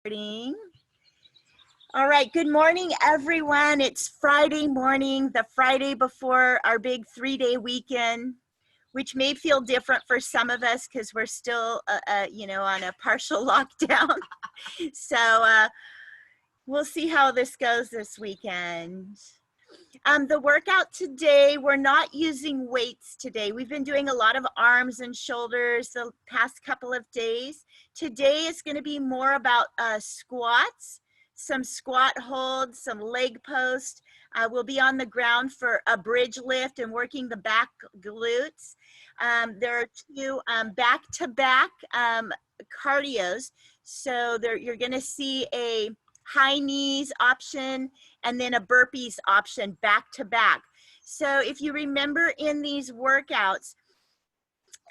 Recording. All right, good morning, everyone. It's Friday morning, the Friday before our big 3-day weekend, which may feel different for some of us because we're still, on a partial lockdown. So we'll see how this goes this weekend. The workout today, we're not using weights today. We've been doing a lot of arms and shoulders the past couple of days. Today is going to be more about squats, some squat holds, some leg post. We'll be on the ground for a bridge lift and working the back glutes. There are two back-to-back cardios. So you're going to see a high knees option and then a burpees option back to back. So if you remember in these workouts,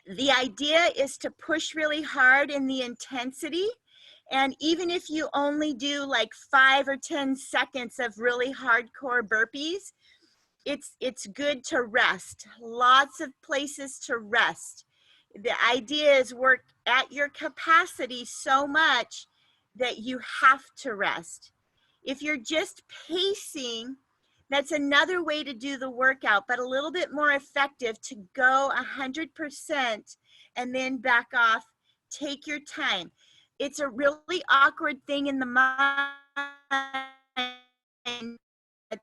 the idea is to push really hard in the intensity. And even if you only do like 5 or 10 seconds of really hardcore burpees, it's good to rest. Lots of places to rest. The idea is work at your capacity so much that you have to rest. If you're just pacing, that's another way to do the workout, but a little bit more effective to go 100% and then back off. Take your time. It's a really awkward thing in the mind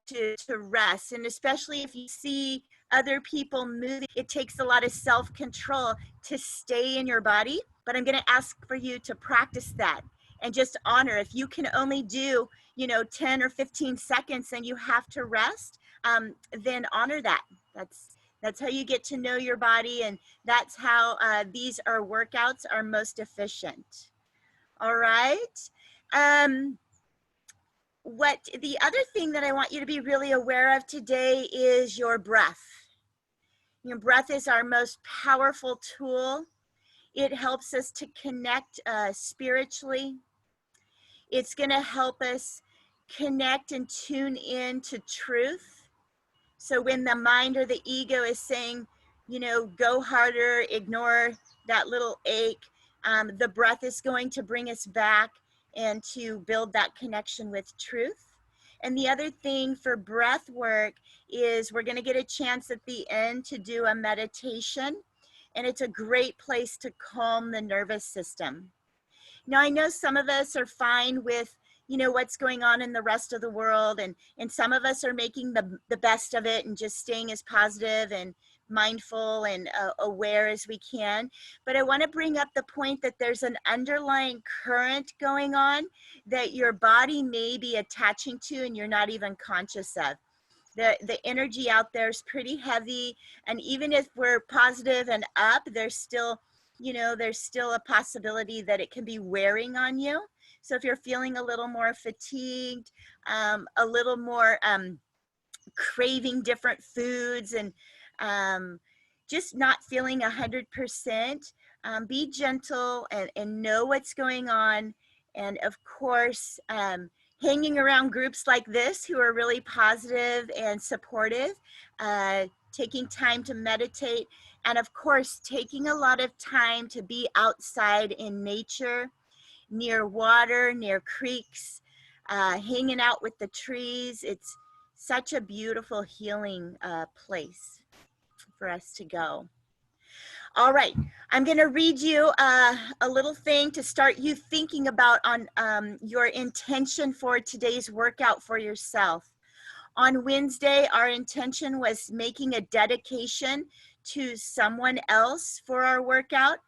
to rest, and especially if you see other people moving, it takes a lot of self-control to stay in your body. But I'm going to ask for you to practice that and just honor. If you can only do 10 or 15 seconds and you have to rest, then honor that. That's how you get to know your body, and that's how these workouts are most efficient. All right. The other thing that I want you to be really aware of today is your breath. Your breath is our most powerful tool. It helps us to connect spiritually. It's going to help us connect and tune in to truth. So when the mind or the ego is saying, go harder, ignore that little ache, the breath is going to bring us back and to build that connection with truth. And the other thing for breath work is we're going to get a chance at the end to do a meditation, and it's a great place to calm the nervous system. Now, I know some of us are fine with what's going on in the rest of the world, and some of us are making the best of it and just staying as positive and mindful and aware as we can. But I want to bring up the point that there's an underlying current going on that your body may be attaching to and you're not even conscious of. The energy out there is pretty heavy, and even if we're positive and up, there's still a possibility that it can be wearing on you. So if you're feeling a little more fatigued, a little more craving different foods, and just not feeling 100%, be gentle and know what's going on. And of course, hanging around groups like this who are really positive and supportive, taking time to meditate, and of course, taking a lot of time to be outside in nature, near water, near creeks, hanging out with the trees. It's such a beautiful healing place for us to go. All right, I'm going to read you a little thing to start you thinking about on your intention for today's workout for yourself. On Wednesday, our intention was making a dedication to someone else for our workout.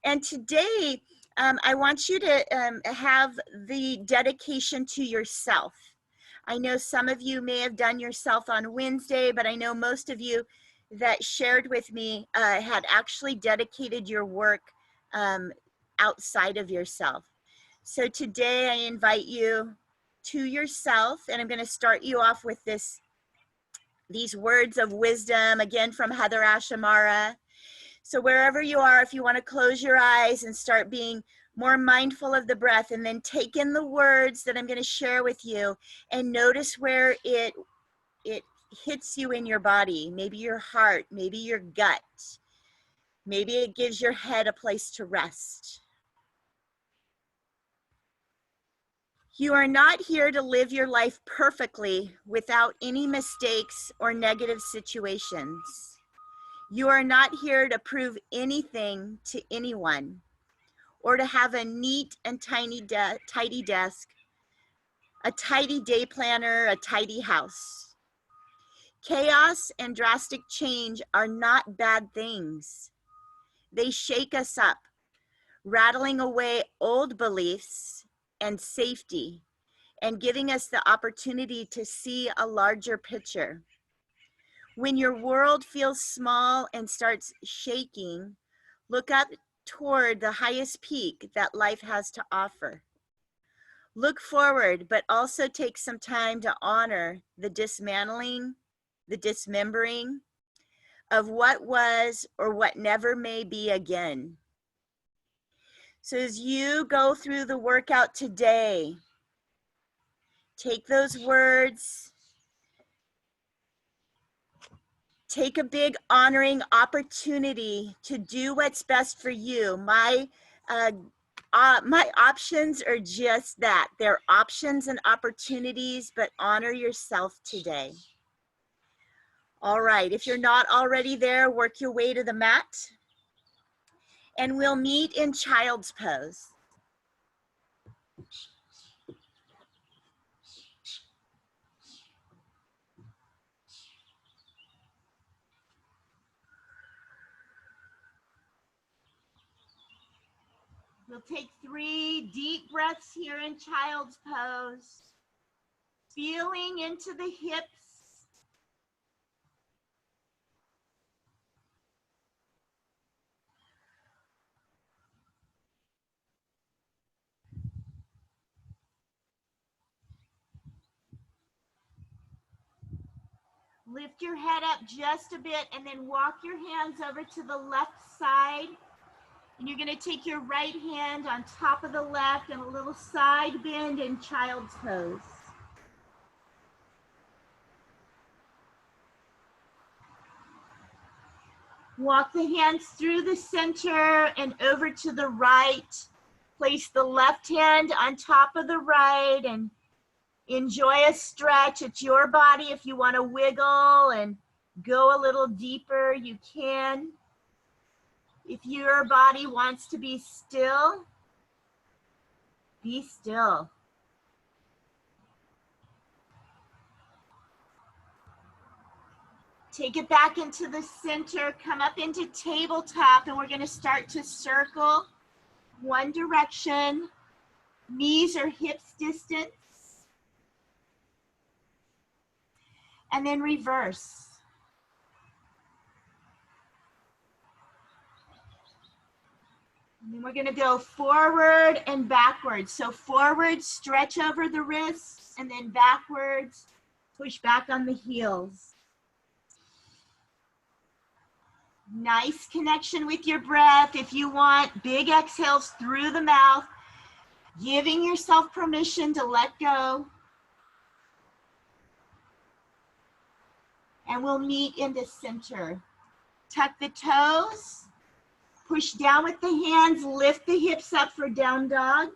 And today, I want you to have the dedication to yourself. I know some of you may have done yourself on Wednesday, but I know most of you that shared with me had actually dedicated your work outside of yourself. So today I invite you to yourself, and I'm going to start you off with these words of wisdom, again from Heather Ashamara. So wherever you are, if you want to close your eyes and start being more mindful of the breath, and then take in the words that I'm going to share with you and notice where it hits you in your body, maybe your heart, maybe your gut, maybe it gives your head a place to rest. You are not here to live your life perfectly without any mistakes or negative situations. You are not here to prove anything to anyone or to have a neat and tidy desk, a tidy day planner, a tidy house. Chaos and drastic change are not bad things. They shake us up, rattling away old beliefs and safety, and giving us the opportunity to see a larger picture. When your world feels small and starts shaking, look up toward the highest peak that life has to offer. Look forward, but also take some time to honor the dismantling, the dismembering of what was or what never may be again. So as you go through the workout today, take those words, take a big honoring opportunity to do what's best for you. My options are just that. They're options and opportunities, but honor yourself today. All right, if you're not already there, work your way to the mat. And we'll meet in child's pose. We'll take 3 deep breaths here in child's pose. Feeling into the hips. Lift your head up just a bit and then walk your hands over to the left side. And you're going to take your right hand on top of the left and a little side bend in child's pose. Walk the hands through the center and over to the right. Place the left hand on top of the right and enjoy a stretch. It's your body. If you want to wiggle and go a little deeper, you can. If your body wants to be still, be still. Take it back into the center, come up into tabletop, and we're going to start to circle one direction, knees or hips distance, and then reverse. And then we're going to go forward and backwards. So forward, stretch over the wrists, and then backwards, push back on the heels. Nice connection with your breath. If you want, big exhales through the mouth, giving yourself permission to let go. And we'll meet in the center. Tuck the toes, push down with the hands, lift the hips up for down dog.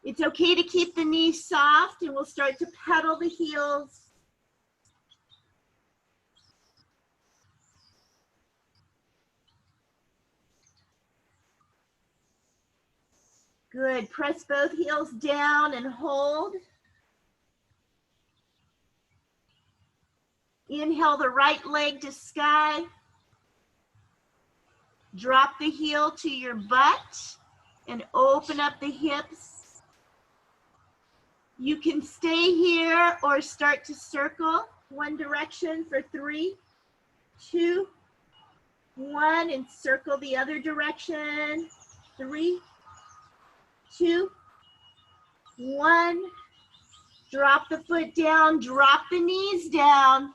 It's okay to keep the knees soft, and we'll start to pedal the heels. Good, press both heels down and hold. Inhale the right leg to sky. Drop the heel to your butt and open up the hips. You can stay here or start to circle one direction for 3, 2, 1, and circle the other direction. 3, 2, 1. Drop the foot down, drop the knees down.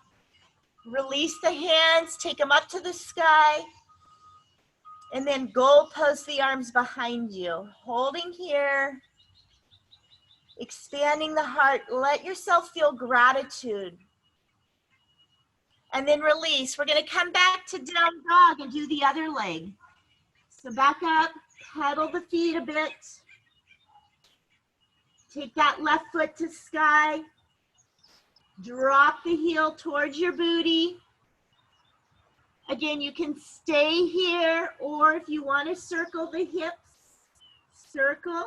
Release the hands, take them up to the sky. And then goal post the arms behind you. Holding here. Expanding the heart. Let yourself feel gratitude. And then release. We're going to come back to down dog and do the other leg. So back up, pedal the feet a bit. Take that left foot to sky. Drop the heel towards your booty. Again, you can stay here, or if you want to circle the hips, circle.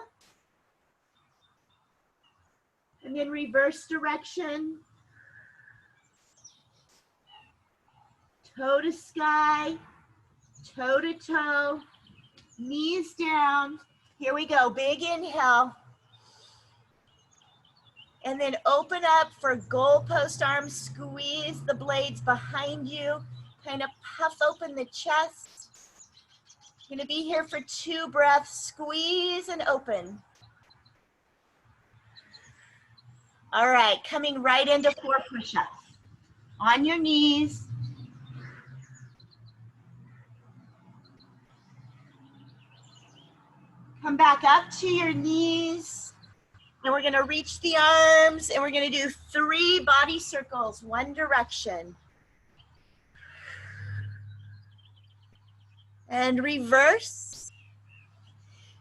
And then reverse direction. Toe to sky, toe to toe, knees down. Here we go, big inhale. And then open up for goalpost arms, squeeze the blades behind you, kind of puff open the chest. Gonna be here for 2 breaths, squeeze and open. All right, coming right into 4 push-ups. On your knees. Come back up to your knees. And we're gonna reach the arms and we're gonna do 3 body circles, one direction. And reverse.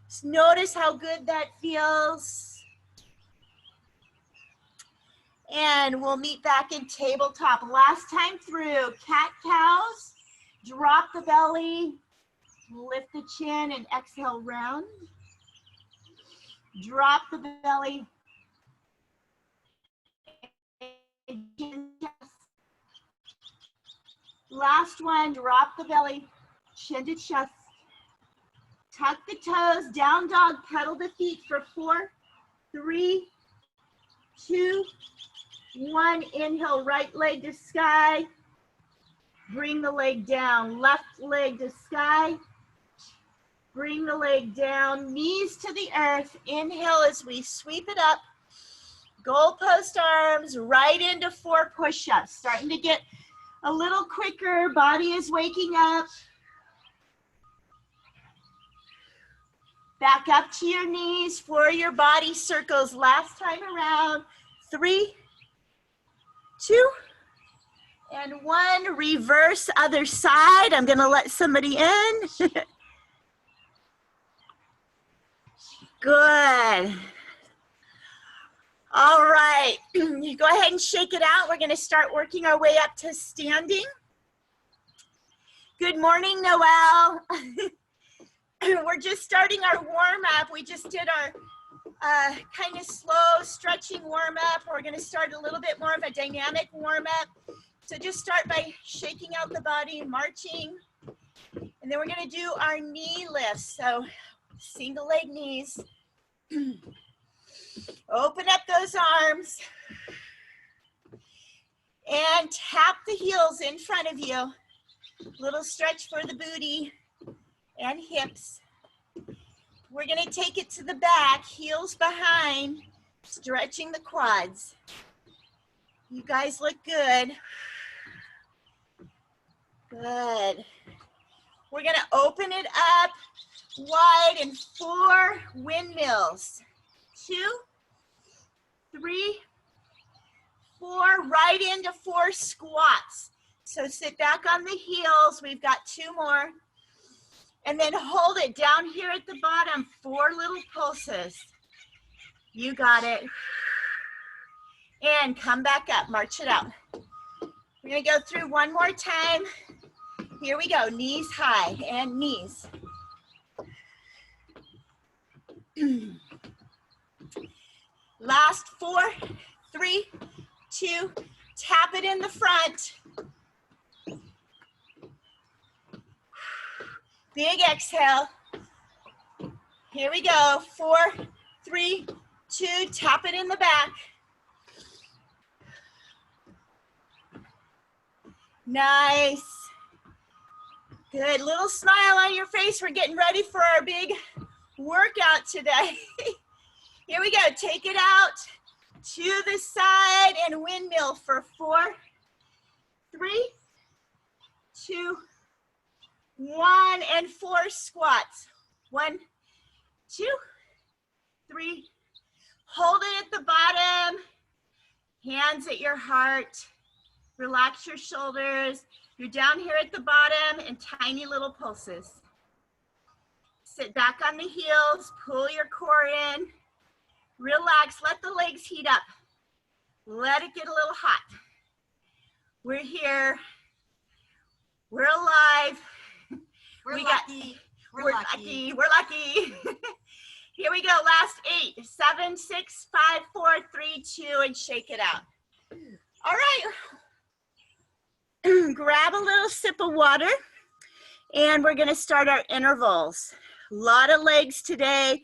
Just notice how good that feels. And we'll meet back in tabletop. Last time through, cat-cows, drop the belly, lift the chin and exhale round. Drop the belly. Last one, drop the belly, chin to chest. Tuck the toes, down dog, pedal the feet for 4, 3, 2, 1. Inhale, right leg to sky. Bring the leg down, left leg to sky. Bring the leg down, knees to the earth. Inhale as we sweep it up. Goalpost arms right into 4 push-ups. Starting to get a little quicker. Body is waking up. Back up to your knees for your body circles. Last time around. 3, 2, and 1. Reverse other side. I'm going to let somebody in. Good. All right, go ahead and shake it out. We're going to start working our way up to standing. Good morning, Noelle. We're just starting our warm-up. We just did our kind of slow stretching warm-up. We're going to start a little bit more of a dynamic warm-up. So just start by shaking out the body, marching, and then we're going to do our knee lifts. So single leg knees. Open up those arms and tap the heels in front of you. Little stretch for the booty and hips. We're going to take it to the back, heels behind, stretching the quads. You guys look good. Good. We're going to open it up wide in 4 windmills. 2, 3, 4, right into 4 squats. So sit back on the heels. We've got 2 more. And then hold it down here at the bottom, 4 little pulses. You got it. And come back up, march it out. We're gonna go through one more time. Here we go, knees high and knees. Last 4, 3, 2, tap it in the front. Big exhale. Here we go, 4, 3, 2, tap it in the back. Nice. Good, little smile on your face. We're getting ready for our big workout today. Here we go, take it out to the side and windmill for 4, 3, 2, 1, and 4 squats. 1, 2, 3. Hold it at the bottom. Hands at your heart. Relax your shoulders. You're down here at the bottom and tiny little pulses. Sit back on the heels. Pull your core in. Relax, let the legs heat up. Let it get a little hot. We're here. We're alive. We're lucky. We're lucky. Here we go, last 8, 7, 6, 5, 4, 3, 2, and shake it out. All right. Grab a little sip of water, and we're gonna start our intervals. A lot of legs today,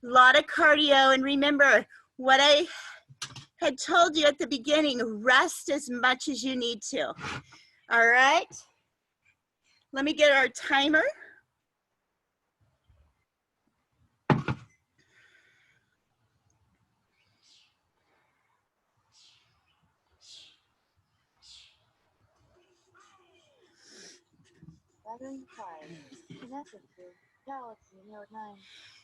a lot of cardio, and remember what I had told you at the beginning, rest as much as you need to. All right, let me get our timer.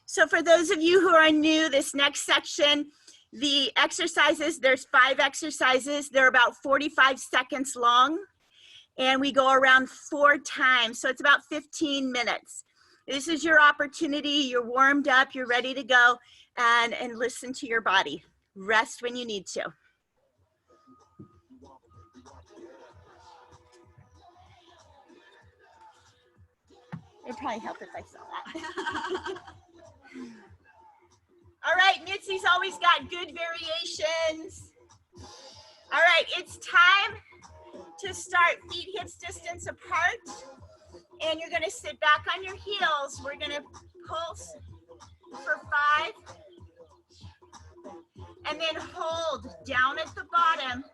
So for those of you who are new, this next section, the exercises, there's 5 exercises. They're about 45 seconds long, and we go around 4 times. So it's about 15 minutes. This is your opportunity. You're warmed up, you're ready to go, and listen to your body. Rest when you need to. It'd probably help if I saw that. All right, Mitzi's always got good variations. All right, it's time to start feet hips distance apart. And you're gonna sit back on your heels. We're gonna pulse for 5. And then hold down at the bottom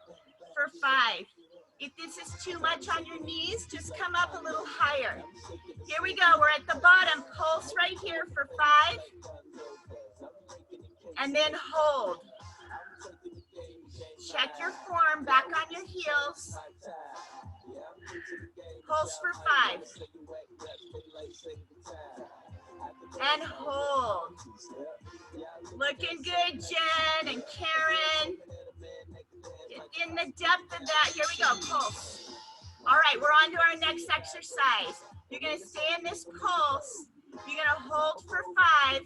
for 5. If this is too much on your knees, just come up a little higher. Here we go, we're at the bottom. Pulse right here for 5. And then hold. Check your form, back on your heels. Pulse for 5. And hold. Looking good, Jen and Karen. Get in the depth of that. Here we go, pulse. All right, we're on to our next exercise. You're gonna stay in this pulse. You're gonna hold for 5.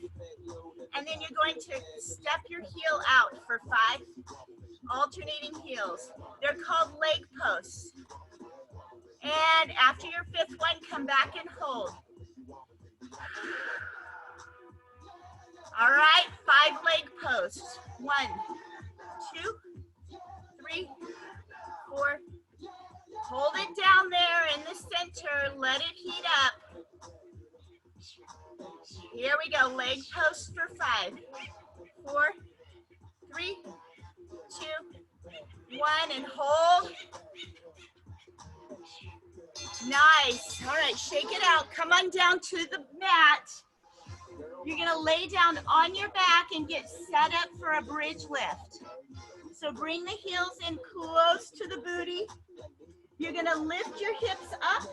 And then you're going to step your heel out for 5. Alternating heels. They're called leg posts. And after your 5th one, come back and hold. All right, 5 leg posts. 1, 2, 3, 4. Hold it down there in the center. Let it heat up. Here we go, leg posts for 5. 4, 3, 2, 1, and hold. Nice. All right, shake it out. Come on down to the mat. You're gonna lay down on your back and get set up for a bridge lift. So bring the heels in close to the booty. You're gonna lift your hips up,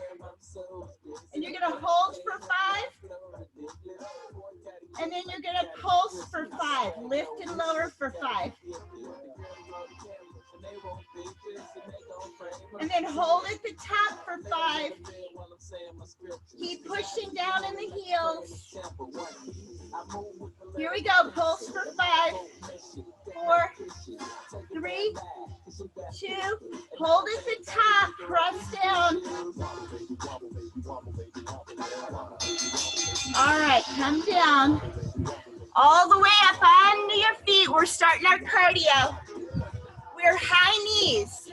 and you're gonna hold for 5. And then you're gonna pulse for 5. Lift and lower for 5. And then hold at the top for 5. Keep pushing down in the heels. Here we go, pulse for 5, 4, 3, 2, hold at the top, press down. All right, come down. All the way up onto your feet. We're starting our cardio. We're high knees.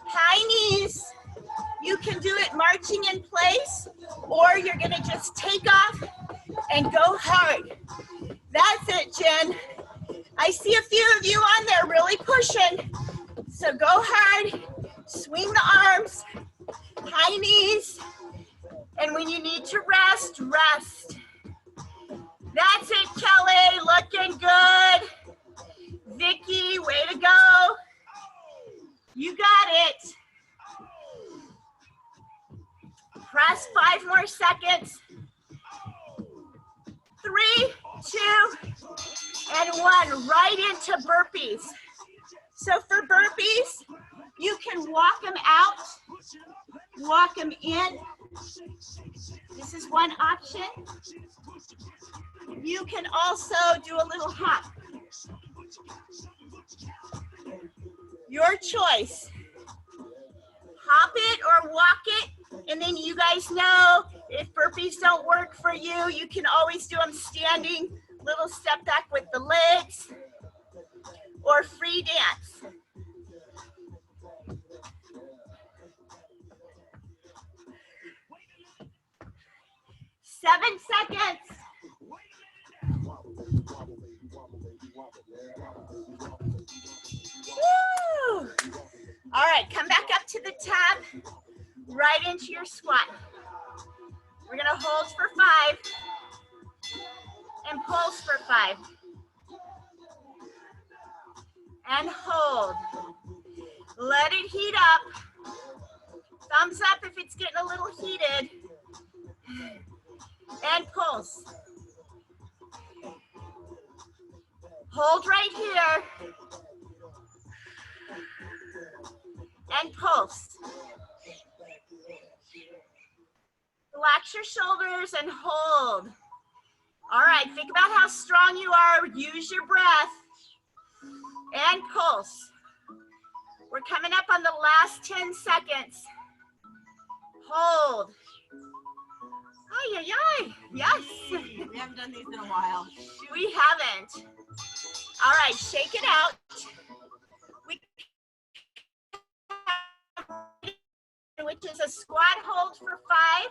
High knees. You can do it marching in place, or you're gonna just take off and go hard. That's it, Jen. I see a few of you on there really pushing. So go hard, swing the arms, high knees, and when you need to rest, rest. That's it, Kelly, looking good. Vicky, way to go. You got it. Press 5 more seconds. 3, 2, and 1. Right into burpees. So for burpees, you can walk them out, walk them in. This is one option. You can also do a little hop. Your choice. Hop it or walk it, and then you guys know if burpees don't work for you, you can always do them standing, little step back with the legs, or free dance. Seven seconds. Woo! All right, come back up to the tab, right into your squat. We're gonna hold for 5 and pulse for 5. And hold. Let it heat up. Thumbs up if it's getting a little heated. And pulse. Hold right here. And pulse. Relax your shoulders and hold. All right, think about how strong you are. Use your breath. And pulse. We're coming up on the last 10 seconds. Hold. Ay, ay, ay. Yes. We haven't done these in a while. We haven't. All right, shake it out. Which is a squat hold for 5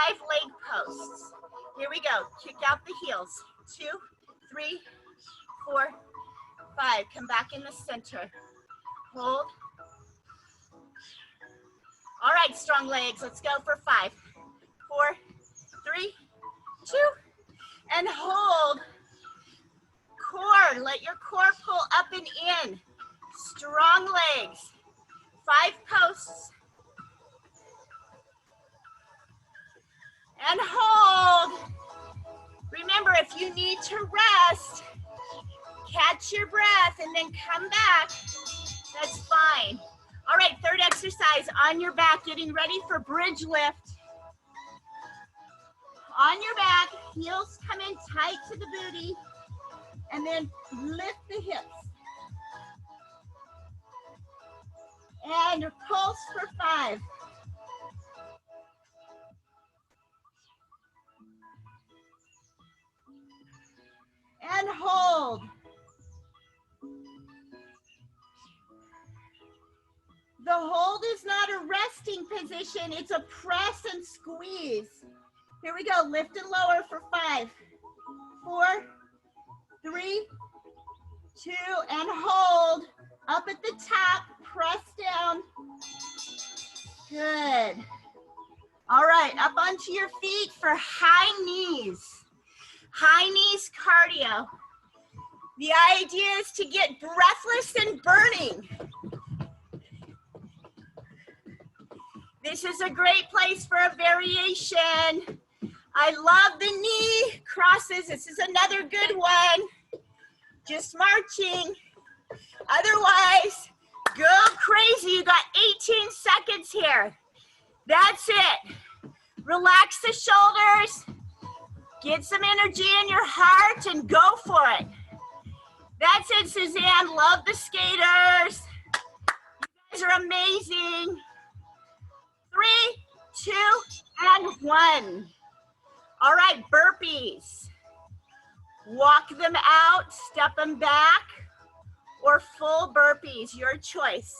leg posts. Here we go. Kick out the heels. 2, 3, 4, 5. Come back in the center. Hold. All right, strong legs. Let's go for 5, 4, 3, 2, and hold. Core. Let your core pull up and in. Strong legs. 5 posts. And hold. Remember, if you need to rest, catch your breath and then come back. That's fine. All right, third exercise, on your back, getting ready for bridge lift. On your back, heels come in tight to the booty, and then lift the hips. And pulse for 5. And hold. The hold is not a resting position, it's a press and squeeze. Here we go, lift and lower for 5, 4, 3, 2, and hold. Up at the top, press down. Good. All right, up onto your feet for high knees. High knees cardio. The idea is to get breathless and burning. This is a great place for a variation. I love the knee crosses. This is another good one. Just marching. Otherwise, go crazy. You got 18 seconds here. That's it. Relax the shoulders. Get some energy in your heart and go for it. That's it, Suzanne. Love the skaters. You guys are amazing. 3, 2, and 1. All right, burpees. Walk them out, step them back, or full burpees, your choice.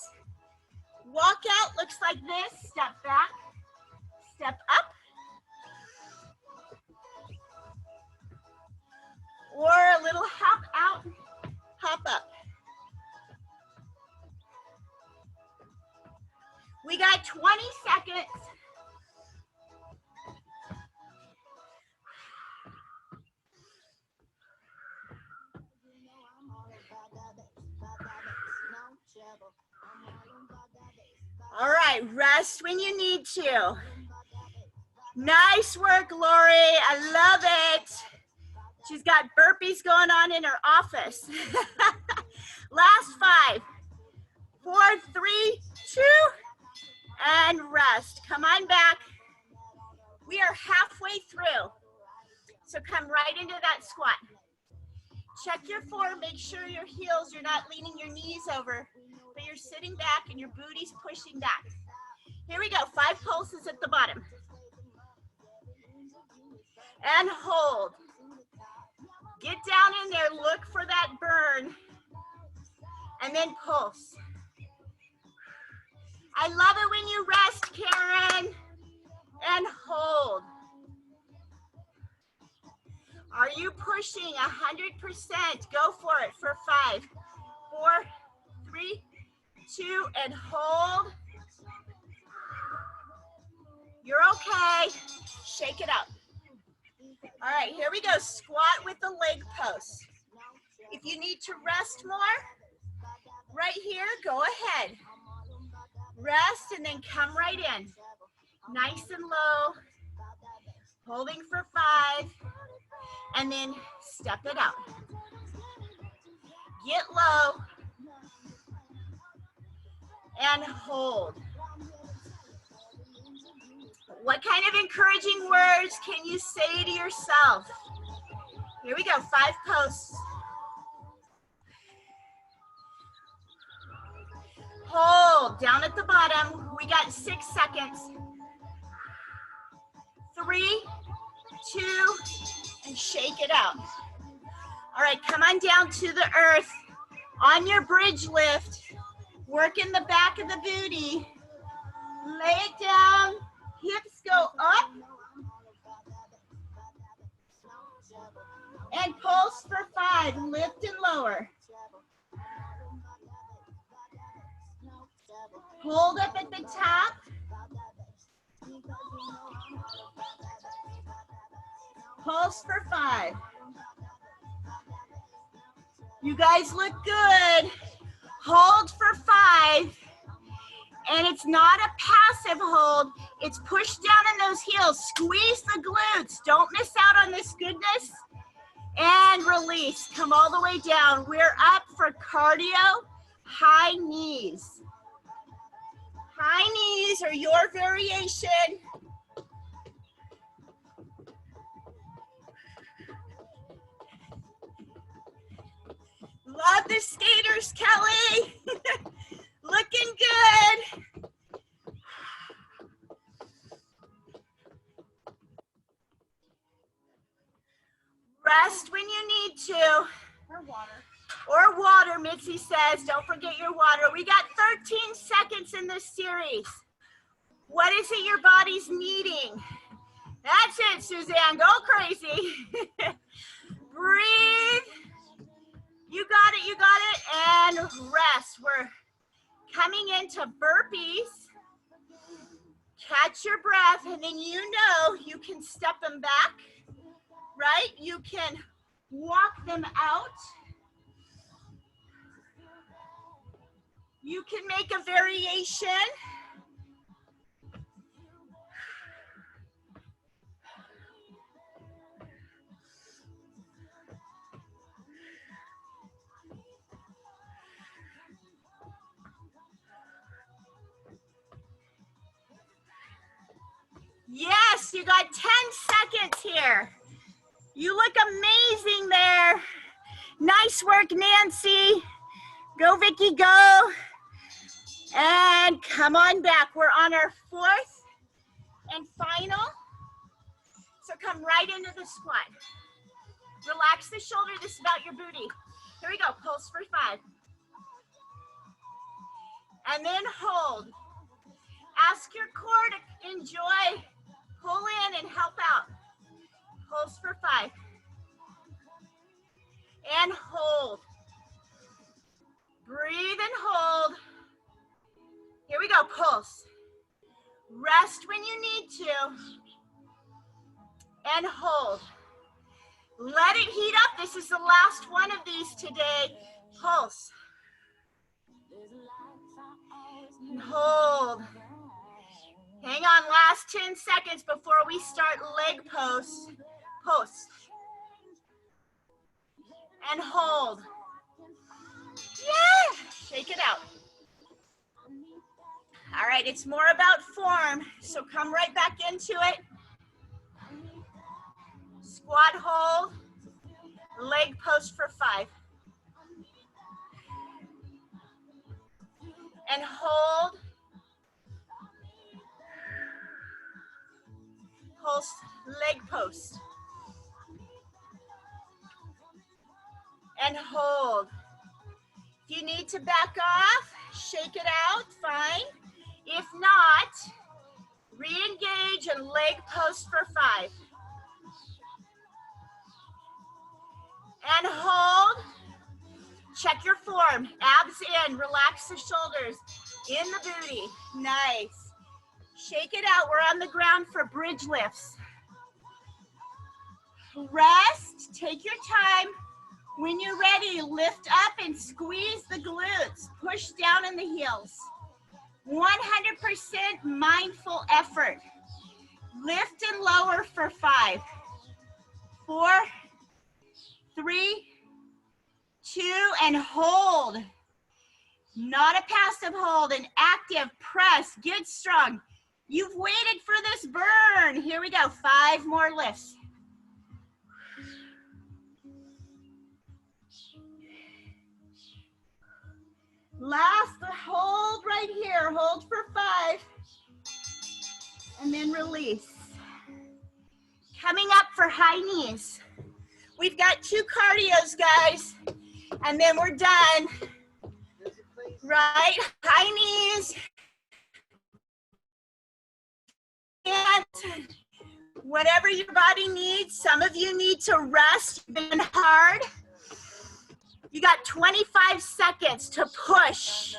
Walk out looks like this. Step back, step up. Or a little hop out, hop up. We got 20 seconds. All right, rest when you need to. Nice work, Lori. I love it. She's got burpees going on in her office. Last 5, 4, 3, 2, and rest. Come on back. We are halfway through. So come right into that squat. Check your form, make sure your heels, you're not leaning your knees over, but you're sitting back and your booty's pushing back. Here we go, 5 pulses at the bottom. And hold. Get down in there, look for that burn, and then pulse. I love it when you rest, Karen, and hold. Are you pushing 100%? Go for it for 5, 4, 3, 2, and hold. You're okay. Shake it up. All right, here we go. Squat with the leg post. If you need to rest more, right here, go ahead. Rest and then come right in. Nice and low. Holding for 5. And then step it out. Get low. And hold. What kind of encouraging words can you say to yourself? Here we go, 5 posts. Hold, down at the bottom. We got 6 seconds. 3, 2, and shake it out. All right, come on down to the earth. On your bridge lift, work in the back of the booty. Lay it down. Hips go up and pulse for 5. Lift and lower. Hold up at the top. Pulse for 5. You guys look good. Hold for 5. And it's not a passive hold. It's push down in those heels. Squeeze the glutes. Don't miss out on this goodness. And release. Come all the way down. We're up for cardio, high knees. High knees are your variation. Love the skaters, Kelly. Looking good. Rest when you need to. Or water. Or water, Mitzi says. Don't forget your water. We got 13 seconds in this series. What is it your body's needing? That's it, Suzanne. Go crazy. Breathe. You got it, you got it. And rest. We're coming into burpees. Catch your breath, and then you know you can step them back, right? You can walk them out. You can make a variation. Yes, you got 10 seconds here. You look amazing there. Nice work, Nancy. Go, Vicky, go. And come on back. We're on our 4th and final. So come right into the squat. Relax the shoulder. This is about your booty. Here we go. Pulse for 5. And then hold. Ask your core to enjoy. Pull in and help out. Pulse for 5. And hold. Breathe and hold. Here we go, pulse. Rest when you need to. And hold. Let it heat up. This is the last one of these today. Pulse. And hold. Hang on, last 10 seconds before we start leg posts. Post. And hold. Yeah, shake it out. All right, it's more about form, so come right back into it. Squat hold. leg post for 5. And hold. Post, leg post. And hold. If you need to back off, shake it out, fine. If not, re-engage and leg post for 5. And hold. Check your form. Abs in. Relax the shoulders. In the booty. Nice. Shake it out. We're on the ground for bridge lifts. Rest. Take your time. When you're ready, lift up and squeeze the glutes. Push down in the heels. 100% mindful effort. Lift and lower for 5, 4, 3, 2, and hold. Not a passive hold, an active press. Get strong. You've waited for this burn. Here we go. 5 more lifts. Last, hold right here. Hold for 5. And then release. Coming up for high knees. We've got 2 cardios, guys. And then we're done. Right? High knees. And whatever your body needs. Some of you need to rest. You've been hard. You got 25 seconds to push.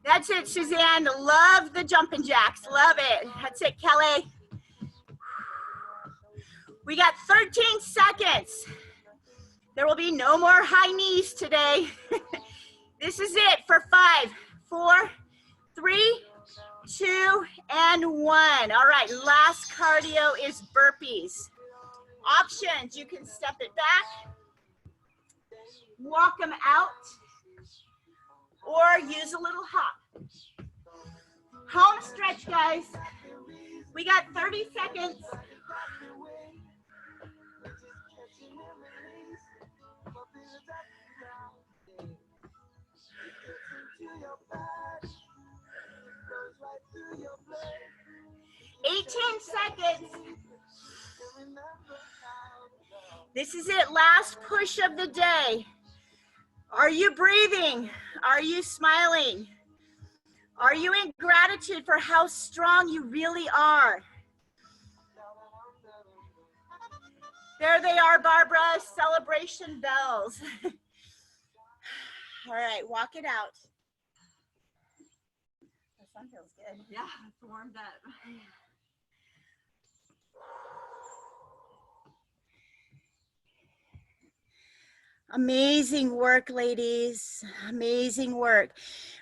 That's it, Suzanne. Love the jumping jacks. Love it. That's it, Kelly. We got 13 seconds. There will be no more high knees today. This is it for 5, 4, 3, 2, and 1. All right, last cardio is burpees. Options, you can step it back, walk them out, or use a little hop. Home stretch, guys. We got 30 seconds. Seconds. This is it, last push of the day. Are you breathing? Are you smiling? Are you in gratitude for how strong you really are? There they are, Barbara, celebration bells. All right, walk it out. The sun feels good. Yeah, it's warmed up. Amazing work, ladies. Amazing work.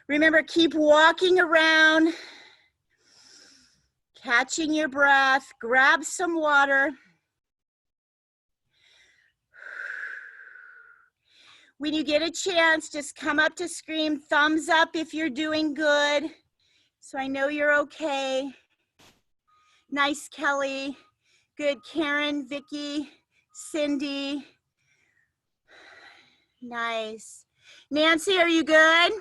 Remember, keep walking around, catching your breath, grab some water. When you get a chance, just come up to scream thumbs up if you're doing good. So I know you're okay. Nice, Kelly. Good, Karen, Vicky, Cindy. Nice. Nancy, are you good?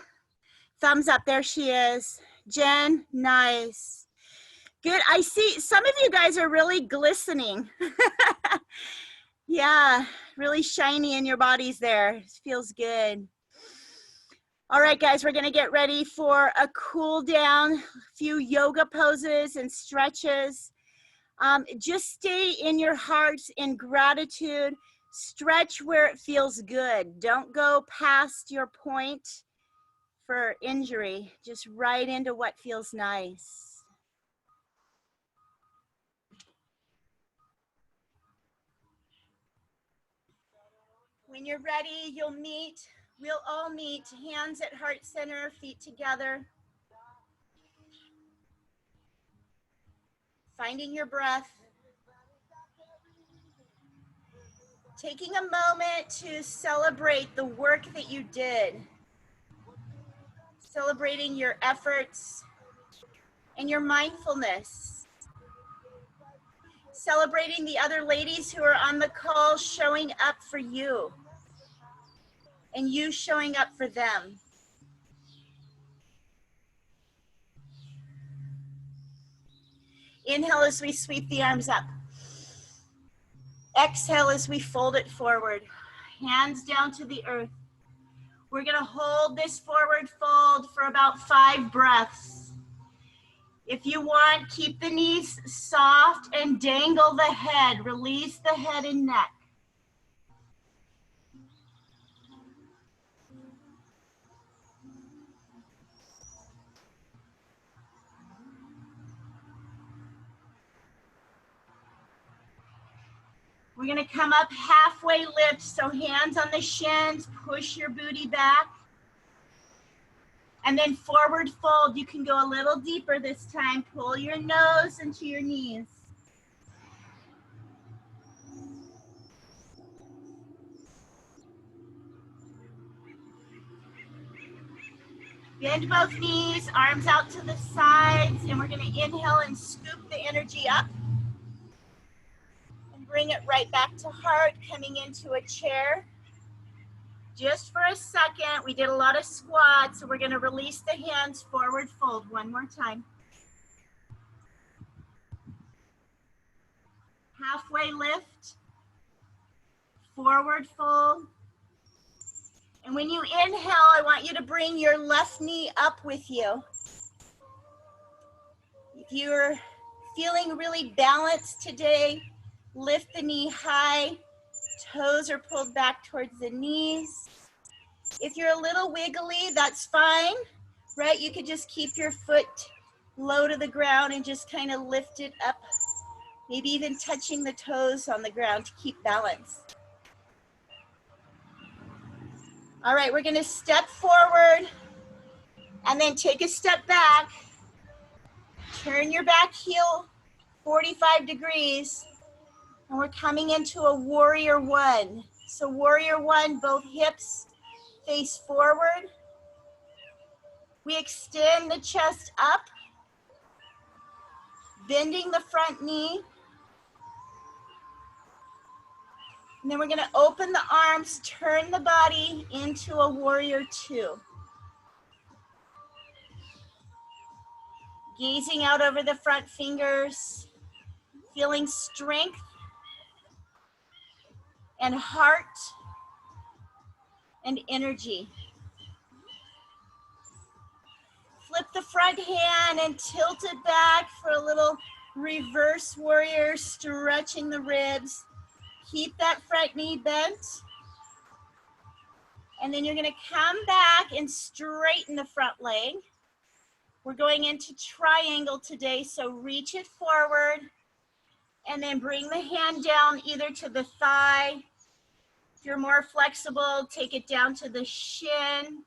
Thumbs up, there she is. Jen, nice. Good, I see some of you guys are really glistening. Yeah, really shiny in your bodies there. It feels good. All right, guys, we're gonna get ready for a cool down, a few yoga poses and stretches. Just stay in your hearts in gratitude. Stretch where it feels good. Don't go past your point for injury. Just right into what feels nice. When you're ready, we'll all meet, hands at heart center, feet together. Finding your breath. Taking a moment to celebrate the work that you did. Celebrating your efforts and your mindfulness. Celebrating the other ladies who are on the call showing up for you and you showing up for them. Inhale as we sweep the arms up. Exhale as we fold it forward. Hands down to the earth. We're gonna hold this forward fold for about 5 breaths. If you want, keep the knees soft and dangle the head. Release the head and neck. We're gonna come up halfway lift, so hands on the shins, push your booty back. And then forward fold, you can go a little deeper this time. Pull your nose into your knees. Bend both knees, arms out to the sides, and we're gonna inhale and scoop the energy up. And bring it right back to heart, coming into a chair. Just for a second, we did a lot of squats, so we're gonna release the hands, forward fold one more time. Halfway lift, forward fold. And when you inhale, I want you to bring your left knee up with you. If you're feeling really balanced today, lift the knee high, toes are pulled back towards the knees. If you're a little wiggly, that's fine, right? You could just keep your foot low to the ground and just kind of lift it up, maybe even touching the toes on the ground to keep balance. All right, we're gonna step forward and then take a step back. Turn your back heel 45 degrees, and we're coming into a warrior one. So warrior one, both hips face forward. We extend the chest up, bending the front knee. And then we're gonna open the arms, turn the body into a warrior two. Gazing out over the front fingers, feeling strength and heart and energy. Flip the front hand and tilt it back for a little reverse warrior, stretching the ribs. Keep that front knee bent. And then you're gonna come back and straighten the front leg. We're going into triangle today, so reach it forward and then bring the hand down either to the thigh. If you're more flexible, take it down to the shin.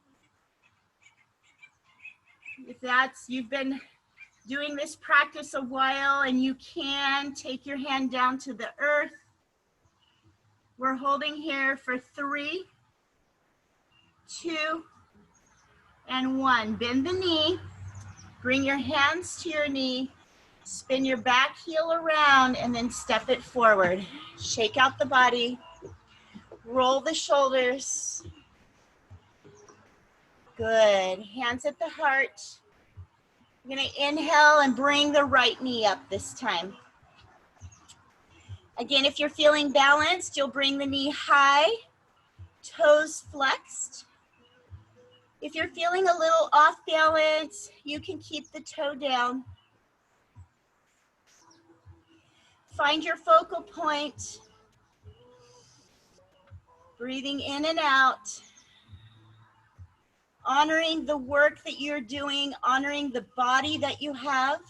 If you've been doing this practice a while and you can, take your hand down to the earth. We're holding here for 3, 2, and 1. Bend the knee, bring your hands to your knee, spin your back heel around, and then step it forward. Shake out the body, roll the shoulders. Good, hands at the heart. You're gonna inhale and bring the right knee up this time. Again, if you're feeling balanced, you'll bring the knee high, toes flexed. If you're feeling a little off balance, you can keep the toe down. Find your focal point. Breathing in and out. Honoring the work that you're doing, honoring the body that you have.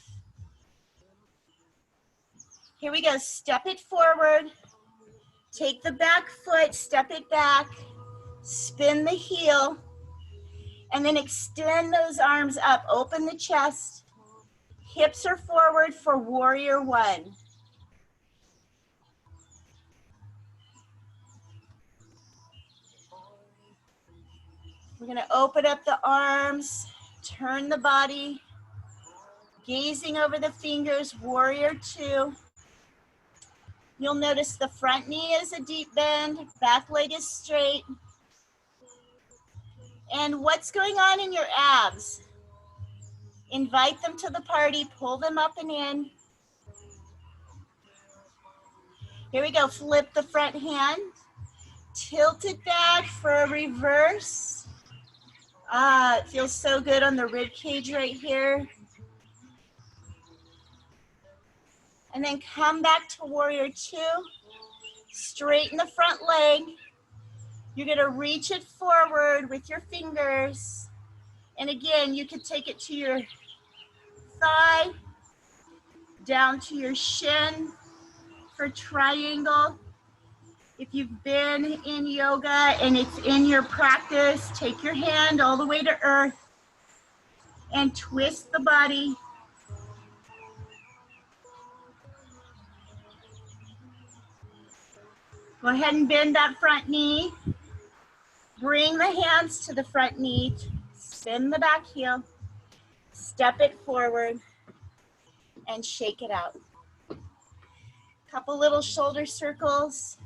Here we go, step it forward. Take the back foot, step it back, spin the heel, and then extend those arms up, open the chest. Hips are forward for warrior one. We're gonna open up the arms, turn the body, gazing over the fingers, warrior two. You'll notice the front knee is a deep bend, back leg is straight. And what's going on in your abs? Invite them to the party, pull them up and in. Here we go, flip the front hand, tilt it back for a reverse. Ah, it feels so good on the rib cage right here. And then come back to warrior two. Straighten the front leg. You're gonna reach it forward with your fingers. And again, you can take it to your thigh, down to your shin for triangle. If you've been in yoga and it's in your practice, take your hand all the way to earth and twist the body. Go ahead and bend that front knee. Bring the hands to the front knee. Spin the back heel. Step it forward and shake it out. Couple little shoulder circles.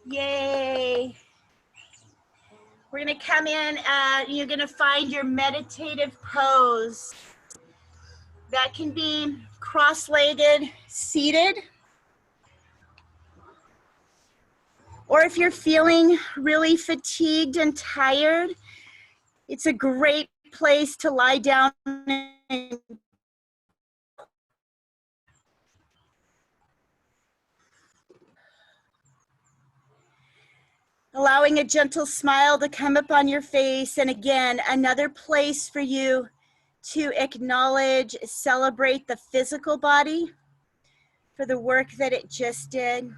Yay. We're gonna come in and you're gonna find your meditative pose. That can be cross-legged, seated. Or if you're feeling really fatigued and tired, it's a great place to lie down and allowing a gentle smile to come up on your face. And again, another place for you to acknowledge, celebrate the physical body for the work that it just did.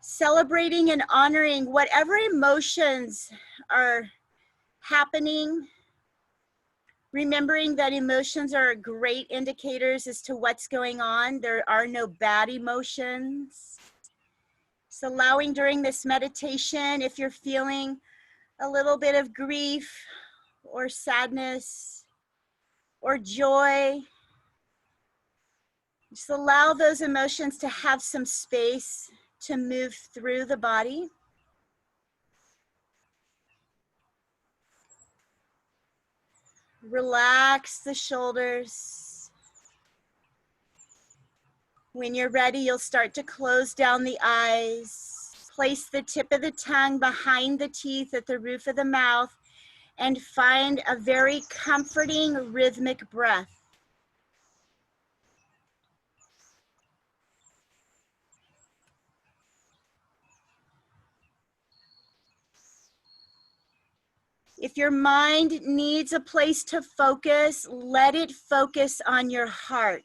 Celebrating and honoring whatever emotions are happening. Remembering that emotions are great indicators as to what's going on. There are no bad emotions. So allowing during this meditation, if you're feeling a little bit of grief or sadness or joy, just allow those emotions to have some space to move through the body. Relax the shoulders. When you're ready, you'll start to close down the eyes. Place the tip of the tongue behind the teeth at the roof of the mouth and find a very comforting rhythmic breath. If your mind needs a place to focus, let it focus on your heart.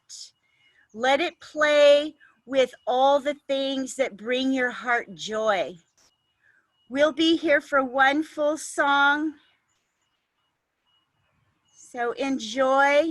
Let it play with all the things that bring your heart joy. We'll be here for one full song, so enjoy.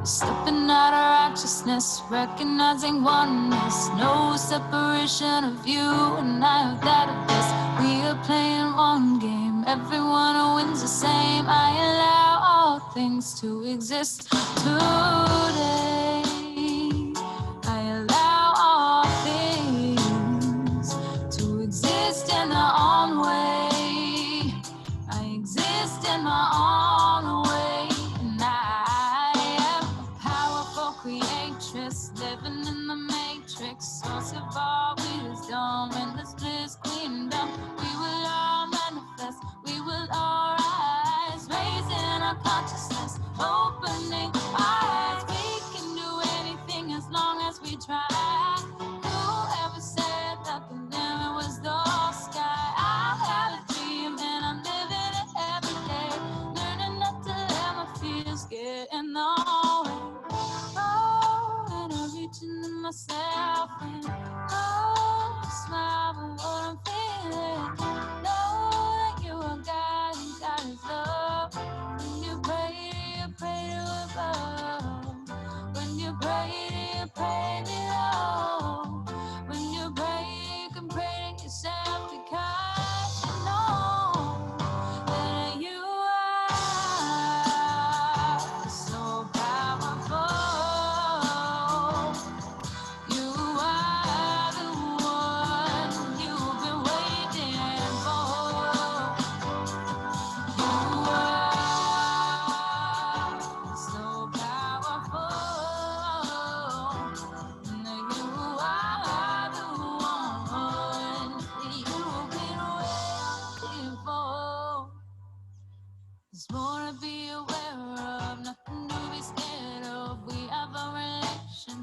Stepping out of righteousness, recognizing oneness, no separation of you and I of that of this. We are playing one game, everyone wins the same. I allow all things to exist today. I allow all things to exist in their own way. I exist in my own way, and I am a powerful creatress, living in the matrix, source of all wisdom, endless bliss, kingdom. We will all manifest, we will all rise, raising our consciousness, opening our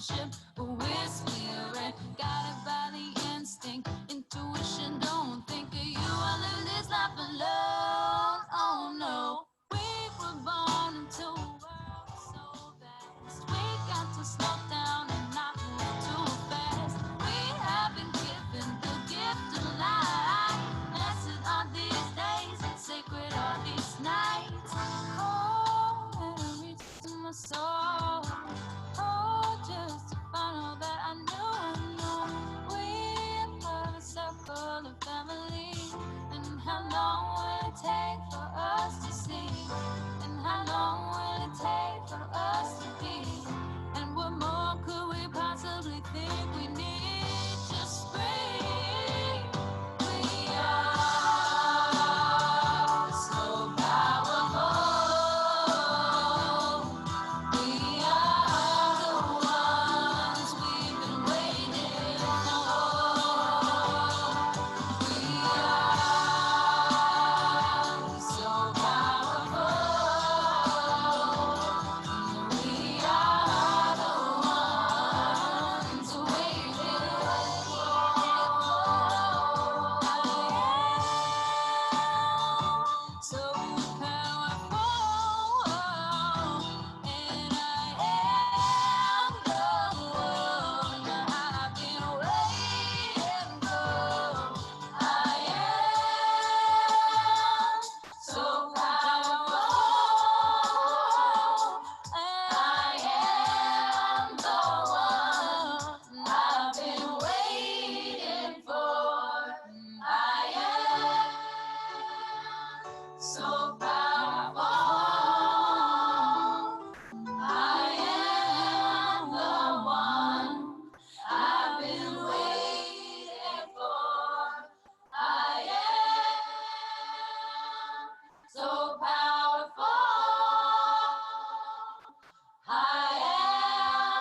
friendship, but we're spirit, guided by the instinct, intuition. Don't think of you, I live this life alone. Oh no, we were born into a world so vast. We got to slow down and not move too fast. We have been given the gift of life. Blessed are these days, sacred are these nights. Oh, let it reach to my soul. Oh, just to find out that I know we are a circle of family. And how long will it take for us to see? And how long will it take for us to be? And what more could we possibly think we need? Just breathe. We are so powerful. We are the ones we've been waiting for. We are so powerful. We are the ones waiting for. So powerful, and I am the one I've been waiting for. I am so powerful. I am the one I've been waiting for. I am so powerful. I am the one I've been waiting for. I am so powerful. I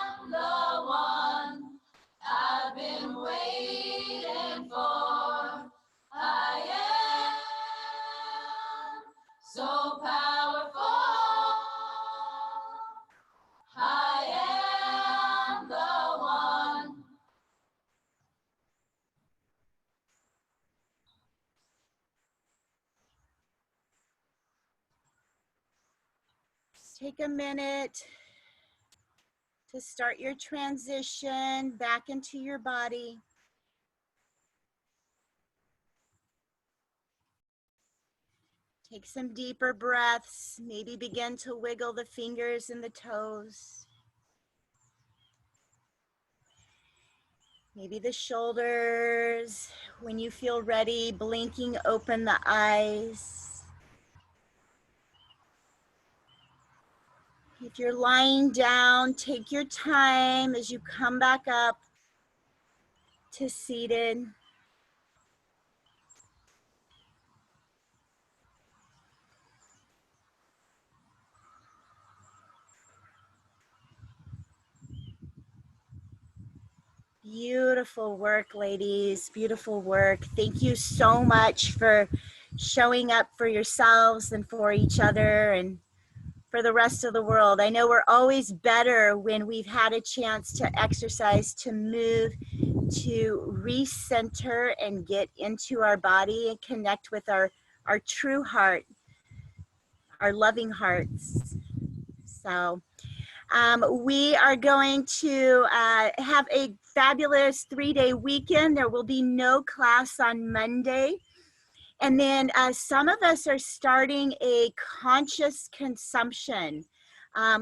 am the one I've been waiting for. I am so powerful. I am the one. Take a minute to start your transition back into your body. Take some deeper breaths. Maybe begin to wiggle the fingers and the toes. Maybe the shoulders. When you feel ready, blinking open the eyes. If you're lying down, take your time as you come back up to seated. Beautiful work, ladies. Beautiful work. Thank you so much for showing up for yourselves and for each other and for the rest of the world. I know we're always better when we've had a chance to exercise, to move, to recenter and get into our body and connect with our true heart, our loving hearts. So we are going to have a fabulous 3-day weekend. There will be no class on Monday. And then some of us are starting a conscious consumption,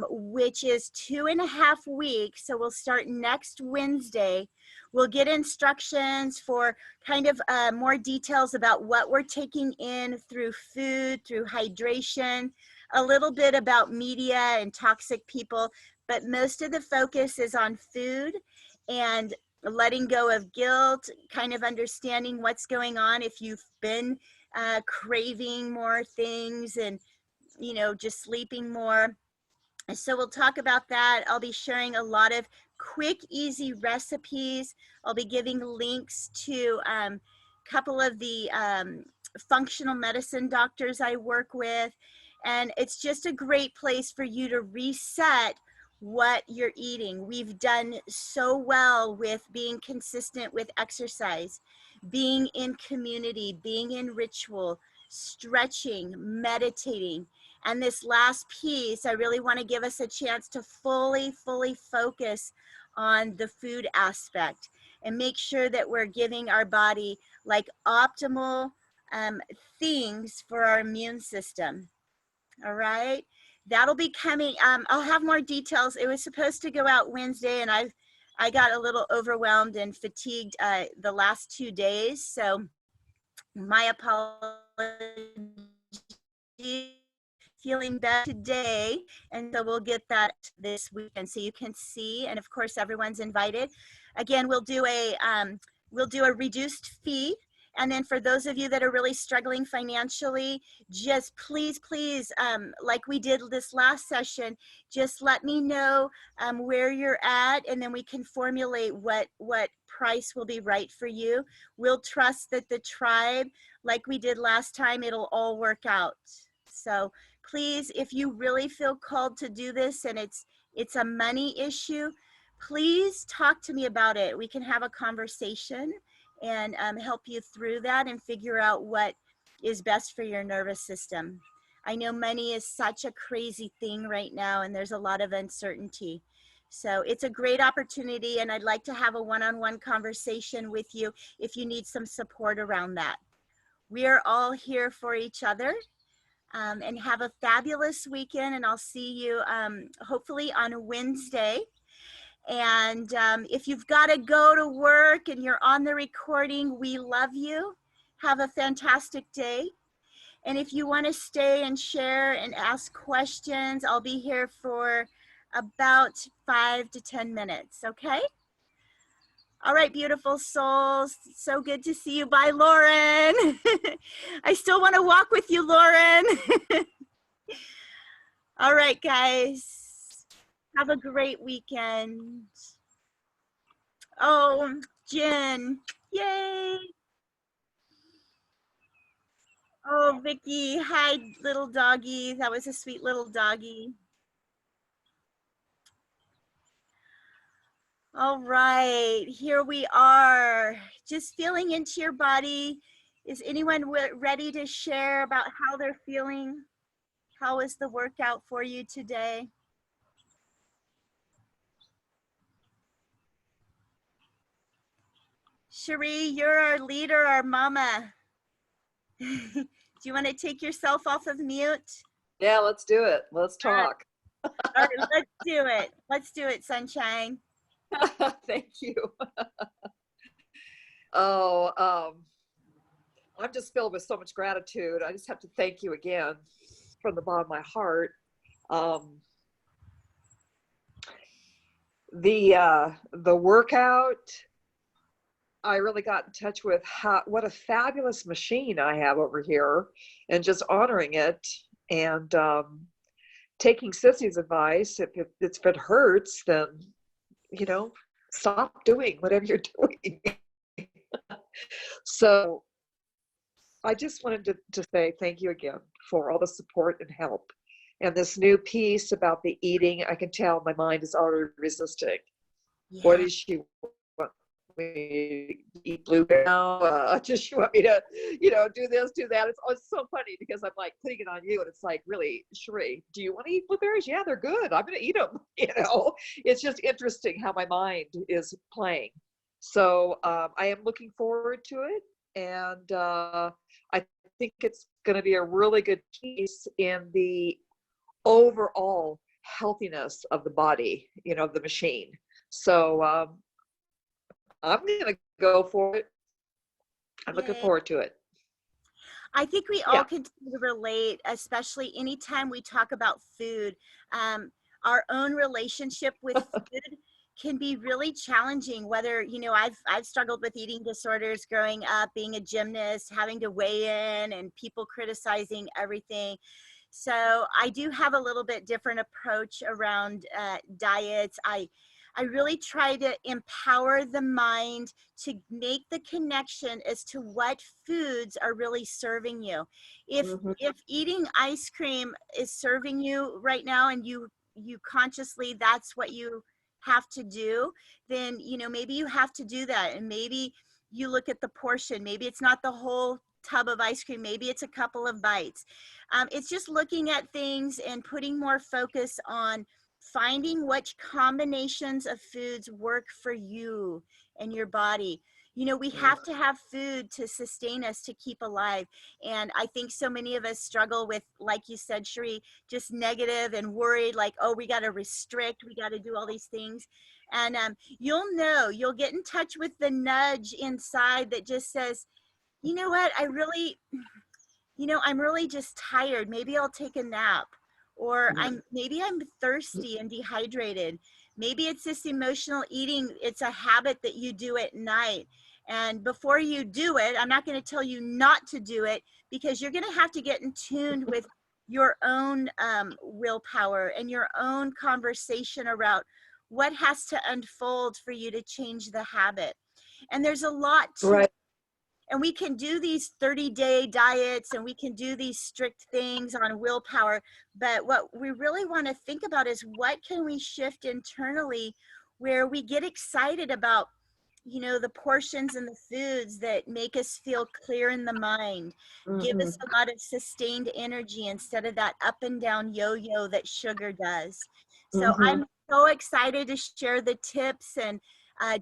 which is 2.5 weeks. So we'll start next Wednesday. We'll get instructions for kind of more details about what we're taking in through food, through hydration, a little bit about media and toxic people, but most of the focus is on food and letting go of guilt, kind of understanding what's going on if you've been craving more things and, you know, just sleeping more. So we'll talk about that. I'll be sharing a lot of quick, easy recipes. I'll be giving links to a couple of the functional medicine doctors I work with. And it's just a great place for you to reset what you're eating. We've done so well with being consistent with exercise, being in community, being in ritual, stretching, meditating. And this last piece, I really want to give us a chance to fully focus on the food aspect and make sure that we're giving our body like optimal things for our immune system. All right, that'll be coming. I'll have more details. It was supposed to go out Wednesday, and I got a little overwhelmed and fatigued the last 2 days. So my apologies. Feeling better today, and so we'll get that this weekend so you can see. And of course, everyone's invited. Again, we'll do a reduced fee. And then for those of you that are really struggling financially, just please, like we did this last session, just let me know where you're at, and then we can formulate what price will be right for you. We'll trust that the tribe, like we did last time, it'll all work out. So please, if you really feel called to do this and it's a money issue, please talk to me about it. We can have a conversation and help you through that and figure out what is best for your nervous system. I know money is such a crazy thing right now, and there's a lot of uncertainty. So it's a great opportunity, and I'd like to have a one-on-one conversation with you if you need some support around that. We are all here for each other. And have a fabulous weekend, and I'll see you hopefully on Wednesday. And if you've got to go to work and you're on the recording, we love you. Have a fantastic day. And if you want to stay and share and ask questions, I'll be here for about 5 to 10 minutes, okay? All right, beautiful souls. So good to see you. Bye, Lauren. I still want to walk with you, Lauren. All right, guys. Have a great weekend. Oh, Jen. Yay. Oh, Vicky. Hi, little doggy. That was a sweet little doggy. All right, here we are, just feeling into your body. Is anyone ready to share about how they're feeling? How was the workout for you today? Cherie, you're our leader, our mama. Do you want to take yourself off of mute? Yeah, let's do it. Let's talk. All right, let's do it. Let's do it, sunshine. Thank you. Oh, I'm just filled with so much gratitude. I just have to thank you again from the bottom of my heart. The workout, I really got in touch with what a fabulous machine I have over here, and just honoring it and taking Sissy's advice. If it hurts, then stop doing whatever you're doing. So I just wanted to say thank you again for all the support and help. And this new piece about the eating, I can tell my mind is already resisting. Yeah. What does she want me to eat blueberry now? Does she want me to, do this, do that? It's so funny because I'm like putting it on you, and it's like, really, Cherie, do you want to eat blueberries? Yeah, they're good. I'm going to eat them. It's just interesting how my mind is playing. So I am looking forward to it, and I think it's going to be a really good piece in the overall healthiness of the body, the machine. So I'm going to go for it. I'm looking forward to it. I think we all continue to relate, especially anytime we talk about food. Our own relationship with food can be really challenging, whether, I've struggled with eating disorders growing up, being a gymnast, having to weigh in and people criticizing everything. So I do have a little bit different approach around diets. I really try to empower the mind to make the connection as to what foods are really serving you. If eating ice cream is serving you right now and you you consciously, that's what you have to do, then, you know, maybe you have to do that. And maybe you look at the portion, maybe it's not the whole tub of ice cream, maybe it's a couple of bites. It's just looking at things and putting more focus on finding which combinations of foods work for you and your body. You know, we have to have food to sustain us, to keep alive. And I think so many of us struggle with, like you said, Cherie, just negative and worried, like, oh, we got to restrict, we got to do all these things. And you'll know, you'll get in touch with the nudge inside that just says, you know what, I'm really just tired. Maybe I'll take a nap. Or maybe I'm thirsty and dehydrated. Maybe it's this emotional eating. It's a habit that you do at night. And before you do it, I'm not going to tell you not to do it, because you're going to have to get in tune with your own willpower and your own conversation about what has to unfold for you to change the habit. And there's a lot to it. And we can do these 30-day diets and we can do these strict things on willpower. But what we really want to think about is, what can we shift internally where we get excited about, you know, the portions and the foods that make us feel clear in the mind, give us a lot of sustained energy instead of that up and down yo-yo that sugar does. So I'm so excited to share the tips, and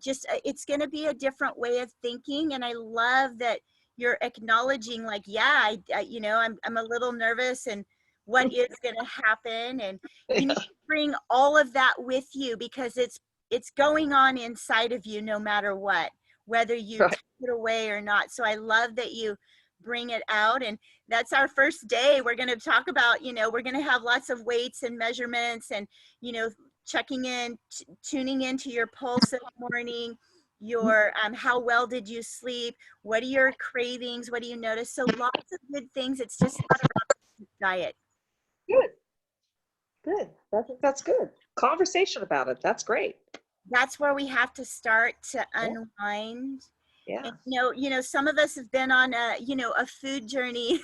it's going to be a different way of thinking. And I love that you're acknowledging, like, yeah, you know, I'm a little nervous, and what is going to happen. And you need to bring all of that with you, because it's going on inside of you no matter what, whether you take it away or not. So I love that you bring it out. And that's our first day. We're going to talk about, you know, we're going to have lots of weights and measurements, and, you know, checking in, tuning into your pulse in the morning, your how well did you sleep, what are your cravings, what do you notice? So lots of good things. It's just not about diet. Good. That's good. Conversation about it. That's great. That's where we have to start to unwind. Yeah. And, you know, some of us have been on a food journey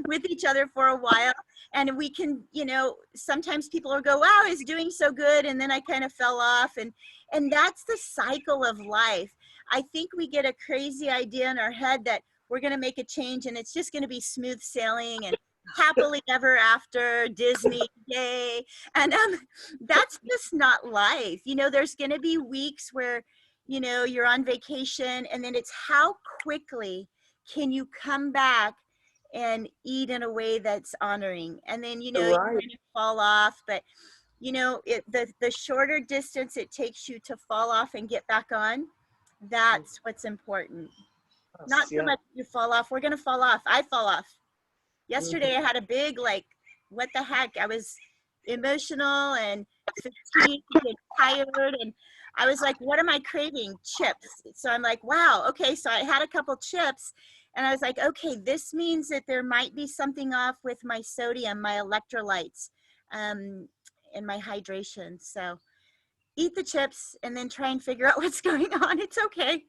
with each other for a while, and we can, you know, sometimes people will go, wow, it's doing so good, and then I kind of fell off, and that's the cycle of life. I think we get a crazy idea in our head that we're going to make a change and it's just going to be smooth sailing and happily ever after, Disney, yay. And that's just not life. You know, there's going to be weeks where, you know, you're on vacation, and then it's how quickly can you come back and eat in a way that's honoring. And then, you know, you kind of fall off, but you know, the shorter distance it takes you to fall off and get back on, that's what's important. Not so much you fall off. We're going to fall off. I fall off. Yesterday I had a big, like, what the heck? I was emotional and fatigued and tired, and I was like, what am I craving? Chips. So I'm like, wow, okay. So I had a couple chips, and I was like, okay, this means that there might be something off with my sodium, my electrolytes, and my hydration. So eat the chips and then try and figure out what's going on. It's okay.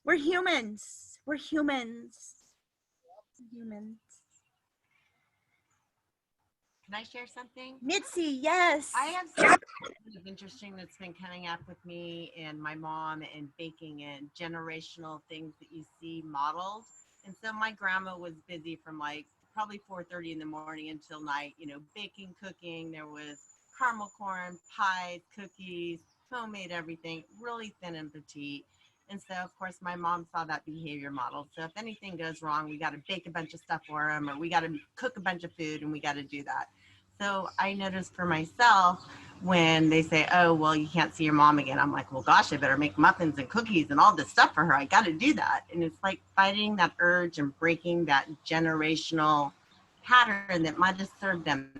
We're humans. We're humans. Humans. Can I share something? Mitzi, yes. I have something interesting that's been coming up with me and my mom and baking, and generational things that you see modeled. And so my grandma was busy from like probably 4:30 in the morning until night, you know, baking, cooking. There was caramel corn, pies, cookies, homemade everything, really thin and petite. And so, of course, my mom saw that behavior model. So if anything goes wrong, we got to bake a bunch of stuff for them, or we got to cook a bunch of food, and we got to do that. So I noticed for myself, when they say, oh, well, you can't see your mom again, I'm like, well, gosh, I better make muffins and cookies and all this stuff for her. I got to do that. And it's like fighting that urge and breaking that generational pattern that might have served them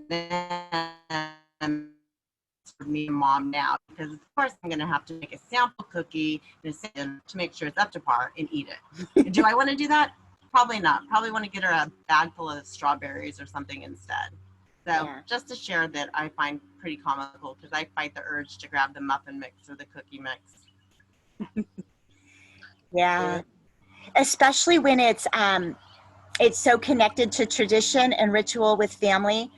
then for me and mom now, because of course I'm going to have to make a sample cookie to make sure it's up to par and eat it. Do I want to do that? Probably not. Probably want to get her a bag full of strawberries or something instead. So just to share that I find pretty comical, because I fight the urge to grab the muffin mix or the cookie mix. Yeah, especially when it's so connected to tradition and ritual with family.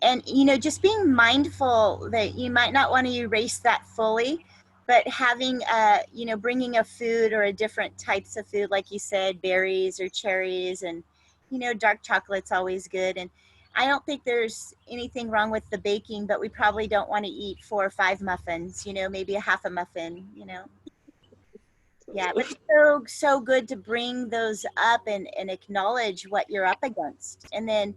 And, just being mindful that you might not want to erase that fully, but having, bringing a food or a different types of food, like you said, berries or cherries, and, dark chocolate's always good. And I don't think there's anything wrong with the baking, but we probably don't want to eat 4 or 5 muffins, maybe a half a muffin, Yeah, but so good to bring those up and acknowledge what you're up against. And then,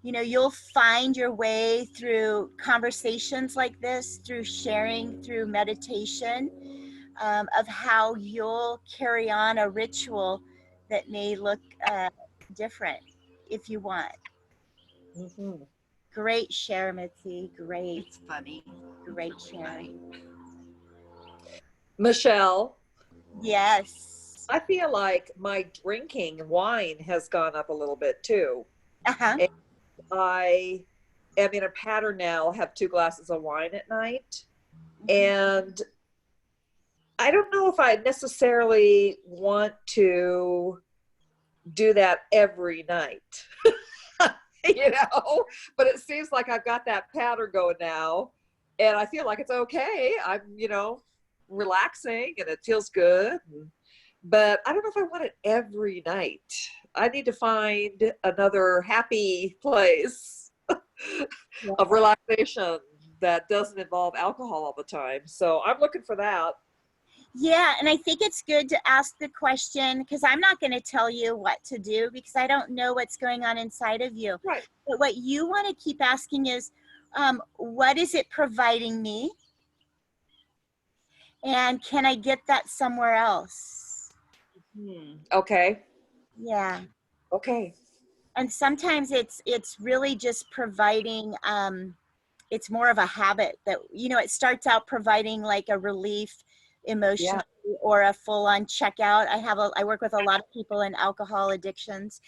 you'll find your way through conversations like this, through sharing, through meditation, of how you'll carry on a ritual that may look different if you want. Mhm. Great share, Mitzi. Great. It's funny. Great Really share. funny. Michelle, Yes. I feel like my drinking wine has gone up a little bit too. Uh-huh. And I am in a pattern now, have 2 glasses of wine at night. And I don't know if I necessarily want to do that every night, but it seems like I've got that pattern going now. And I feel like it's okay. I'm, relaxing and it feels good. But I don't know if I want it every night. I need to find another happy place of relaxation that doesn't involve alcohol all the time. So I'm looking for that. Yeah, and I think it's good to ask the question, because I'm not going to tell you what to do because I don't know what's going on inside of you. Right. But what you want to keep asking is, what is it providing me? And can I get that somewhere else? Okay. Yeah. Okay. And sometimes it's really just providing, it's more of a habit that, it starts out providing like a relief emotionally, or a full-on checkout. I work with a lot of people in alcohol addictions,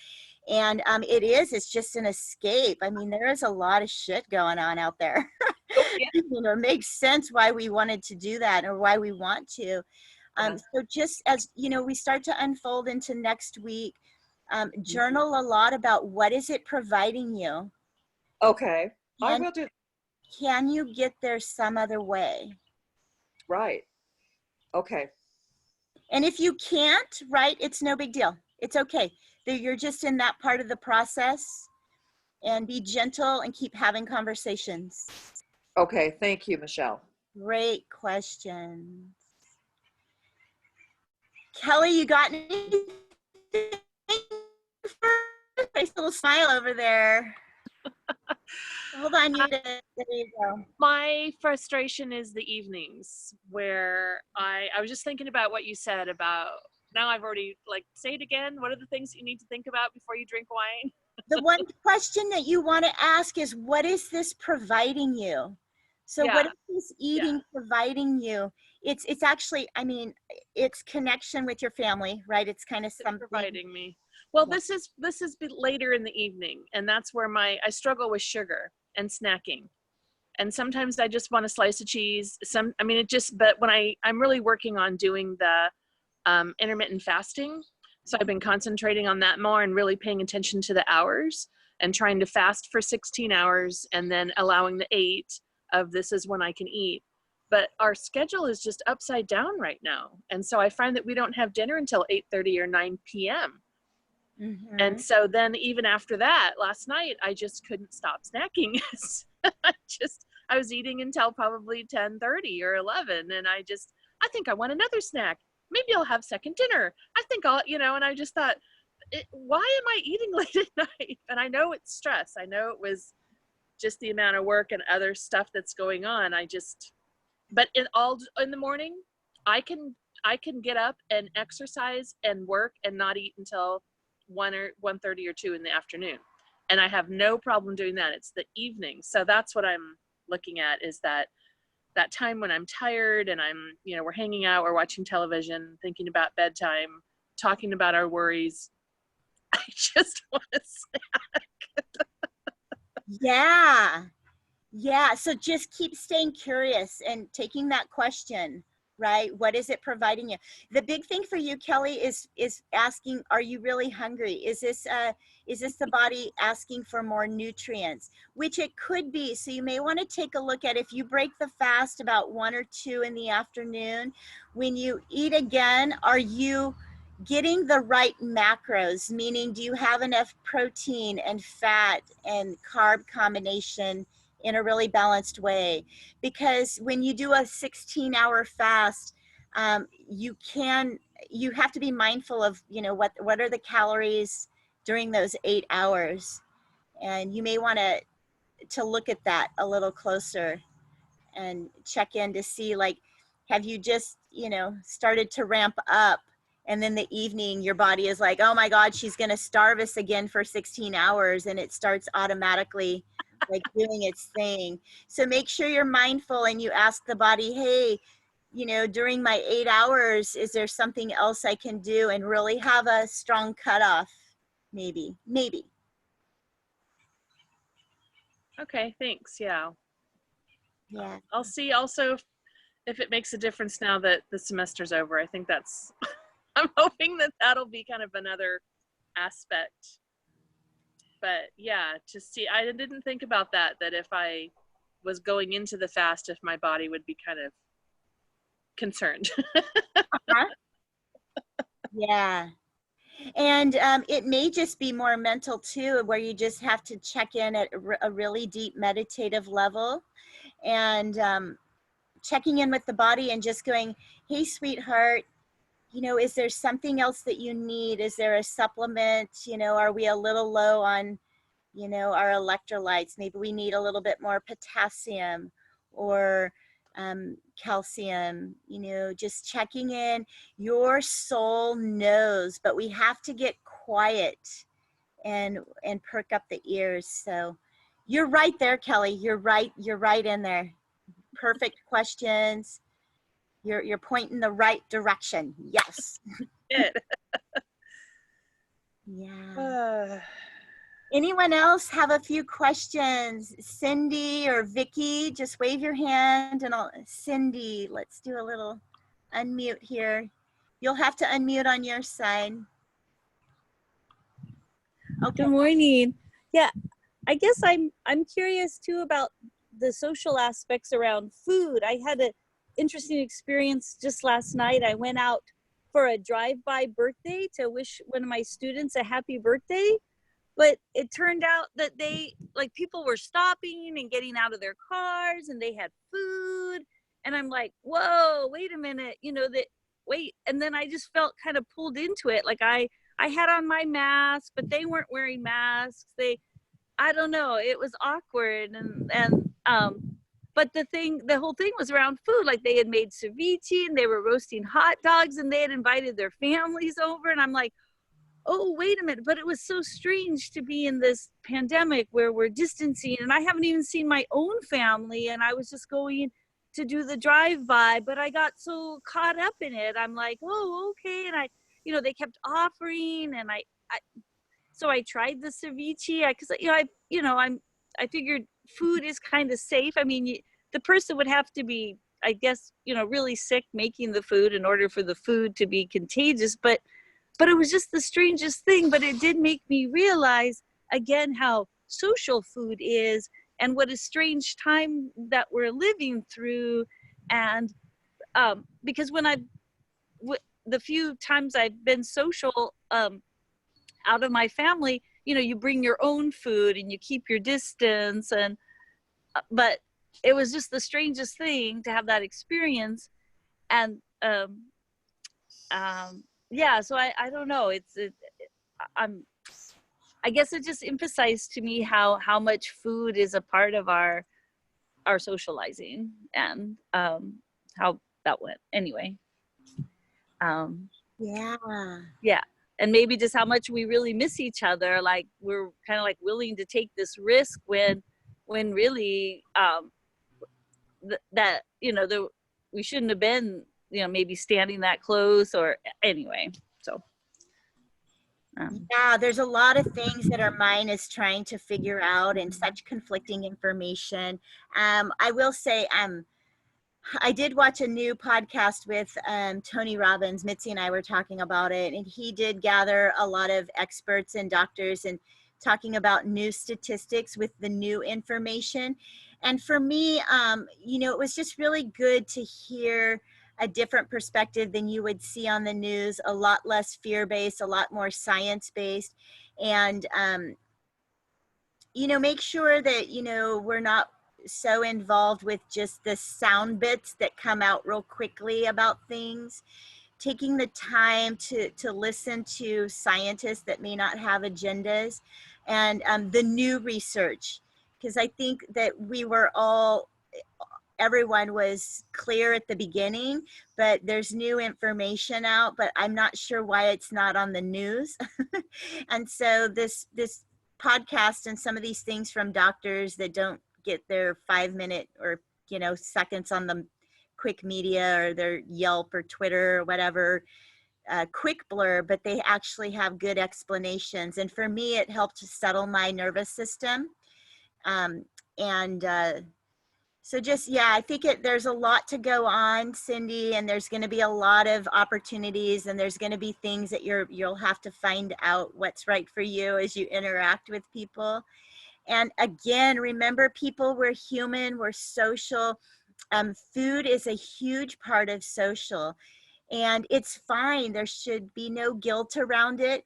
and it's just an escape. I mean, there is a lot of shit going on out there. It makes sense why we wanted to do that, or why we want to. So just as, we start to unfold into next week, journal a lot about what is it providing you. Okay. I will do. Can you get there some other way? Right. Okay. And if you can't, right, it's no big deal. It's okay. You're just in that part of the process, and be gentle and keep having conversations. Okay. Thank you, Michelle. Great questions. Kelly, you got anything? Nice little smile over there. Hold on, there you go. My frustration is the evenings where I was just thinking about what you said about, now I've already, say it again. What are the things you need to think about before you drink wine? The one question that you want to ask is, what is this providing you? So what is this eating providing you? It's actually, it's connection with your family, right? It's kind of something providing me. Well, this is later in the evening, and that's where I struggle with sugar and snacking. And sometimes I just want a slice of cheese. But when I'm really working on doing the intermittent fasting. So I've been concentrating on that more and really paying attention to the hours and trying to fast for 16 hours and then allowing the 8 of this is when I can eat. But our schedule is just upside down right now. And so I find that we don't have dinner until 8:30 or 9 p.m. Mm-hmm. And so then even after that, last night, I just couldn't stop snacking. I was eating until probably 10:30 or 11. And I think I want another snack. Maybe I'll have second dinner. I think and I just thought, why am I eating late at night? And I know it's stress. I know it was just the amount of work and other stuff that's going on. But in the morning, I can get up and exercise and work and not eat until 1 or 1:30 or 2 in the afternoon. And I have no problem doing that. It's the evening. So that's what I'm looking at, is that time when I'm tired and we're hanging out, we're watching television, thinking about bedtime, talking about our worries. I just want a snack. Yeah. So just keep staying curious and taking that question. right? What is it providing you? The big thing for you, Kelly, is asking, are you really hungry? Is this the body asking for more nutrients? Which it could be. So you may want to take a look at, if you break the fast about 1 or 2 in the afternoon, when you eat again, are you getting the right macros? Meaning, do you have enough protein and fat and carb combination in a really balanced way? Because when you do a 16-hour fast, you have to be mindful of, what are the calories during those 8 hours, and you may want to look at that a little closer and check in to see, like, have you just started to ramp up, and then the evening your body is like, oh my god, she's going to starve us again for 16 hours, and it starts automatically like doing its thing. So make sure you're mindful and you ask the body, hey, during my 8 hours, is there something else I can do, and really have a strong cutoff? Maybe. Okay, thanks. Yeah. Yeah. I'll see also if it makes a difference now that the semester's over. I think that's, I'm hoping that that'll be kind of another aspect. But yeah, to see, I didn't think about that if I was going into the fast, if my body would be kind of concerned. Uh-huh. Yeah. And it may just be more mental too, where you just have to check in at a really deep meditative level, and checking in with the body and just going, hey, sweetheart, is there something else that you need? Is there a supplement? Are we a little low on, our electrolytes? Maybe we need a little bit more potassium or calcium, just checking in. Your soul knows, but we have to get quiet and perk up the ears. So you're right there, Kelly. You're right in there. Perfect questions. You're pointing the right direction. Yes. Good. Yeah. Anyone else have a few questions? Cindy or Vicky, just wave your hand and Cindy, let's do a little unmute here. You'll have to unmute on your side. Okay. Good morning. Yeah, I guess I'm curious too about the social aspects around food. I had an interesting experience just last night. I went out for a drive-by birthday to wish one of my students a happy birthday. But it turned out that people were stopping and getting out of their cars, and they had food. And I'm like, whoa, wait a minute, wait. And then I just felt kind of pulled into it. Like I had on my mask, but they weren't wearing masks. I don't know, it was awkward. But the whole thing was around food. Like they had made ceviche and they were roasting hot dogs and they had invited their families over. And I'm like, oh, wait a minute. But it was so strange to be in this pandemic where we're distancing, and I haven't even seen my own family, and I was just going to do the drive-by, but I got so caught up in it. I'm like, oh, okay. And they kept offering, and so I tried the ceviche because I figured food is kind of safe. I mean, the person would have to be, I guess, really sick making the food in order for the food to be contagious, but it was just the strangest thing. But it did make me realize again how social food is and what a strange time that we're living through. And because the few times I've been social out of my family, you bring your own food and you keep your distance, but it was just the strangest thing to have that experience. And yeah, so I don't know. I guess it just emphasized to me how much food is a part of our socializing, and how that went anyway. Yeah, and maybe just how much we really miss each other. Like we're kind of like willing to take this risk when really that we shouldn't have been maybe standing that close, or anyway. So yeah, there's a lot of things that our mind is trying to figure out, and such conflicting information. I will say I did watch a new podcast with Tony Robbins. Mitzi and I were talking about it, and he did gather a lot of experts and doctors and talking about new statistics with the new information. And for me, it was just really good to hear a different perspective than you would see on the news, a lot less fear-based, a lot more science-based. And, make sure that, we're not so involved with just the sound bits that come out real quickly about things. Taking the time to listen to scientists that may not have agendas, and the new research, because I think that everyone was clear at the beginning, but there's new information out, but I'm not sure why it's not on the news. And so this podcast and some of these things from doctors that don't get their 5-minute or seconds on the quick media or their Yelp or Twitter or whatever quick blur, but they actually have good explanations. And for me, it helped to settle my nervous system. So just, I think there's a lot to go on, Cindy, and there's going to be a lot of opportunities, and there's going to be things that you'll have to find out what's right for you as you interact with people. And again, remember, people, we're human, we're social. Food is a huge part of social, and it's fine. There should be no guilt around it.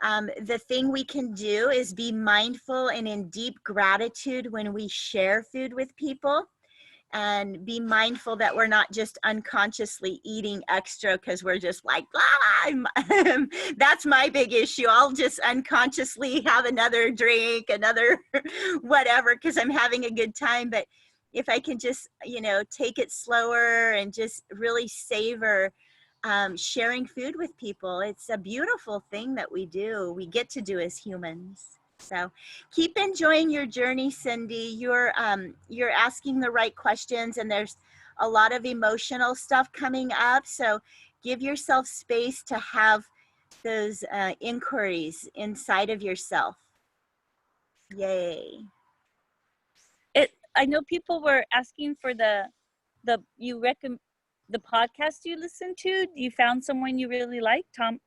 The thing we can do is be mindful and in deep gratitude when we share food with people, and be mindful that we're not just unconsciously eating extra because we're just like, that's my big issue. I'll just unconsciously have another drink, another whatever, because I'm having a good time. But if I can just, take it slower and just really savor sharing food with people, it's a beautiful thing that we get to do as humans. So keep enjoying your journey, Cindy. You're asking the right questions, and there's a lot of emotional stuff coming up. So give yourself space to have those inquiries inside of yourself. Yay. I know people were asking for the podcast you listened to. You found someone you really liked, Tom.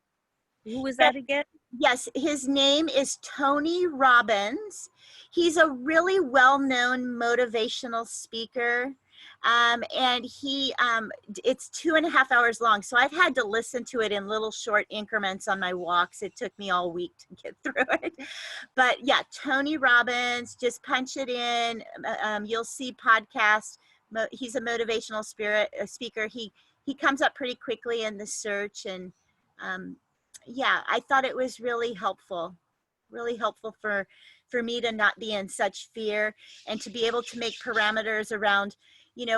Who was that again? Yes, his name is Tony Robbins. He's a really well-known motivational speaker. And it's 2.5 hours long. So I've had to listen to it in little short increments on my walks. It took me all week to get through it. But yeah, Tony Robbins, just punch it in. You'll see podcast. He's a motivational speaker. He comes up pretty quickly in the search. And I thought it was really helpful for me to not be in such fear, and to be able to make parameters around,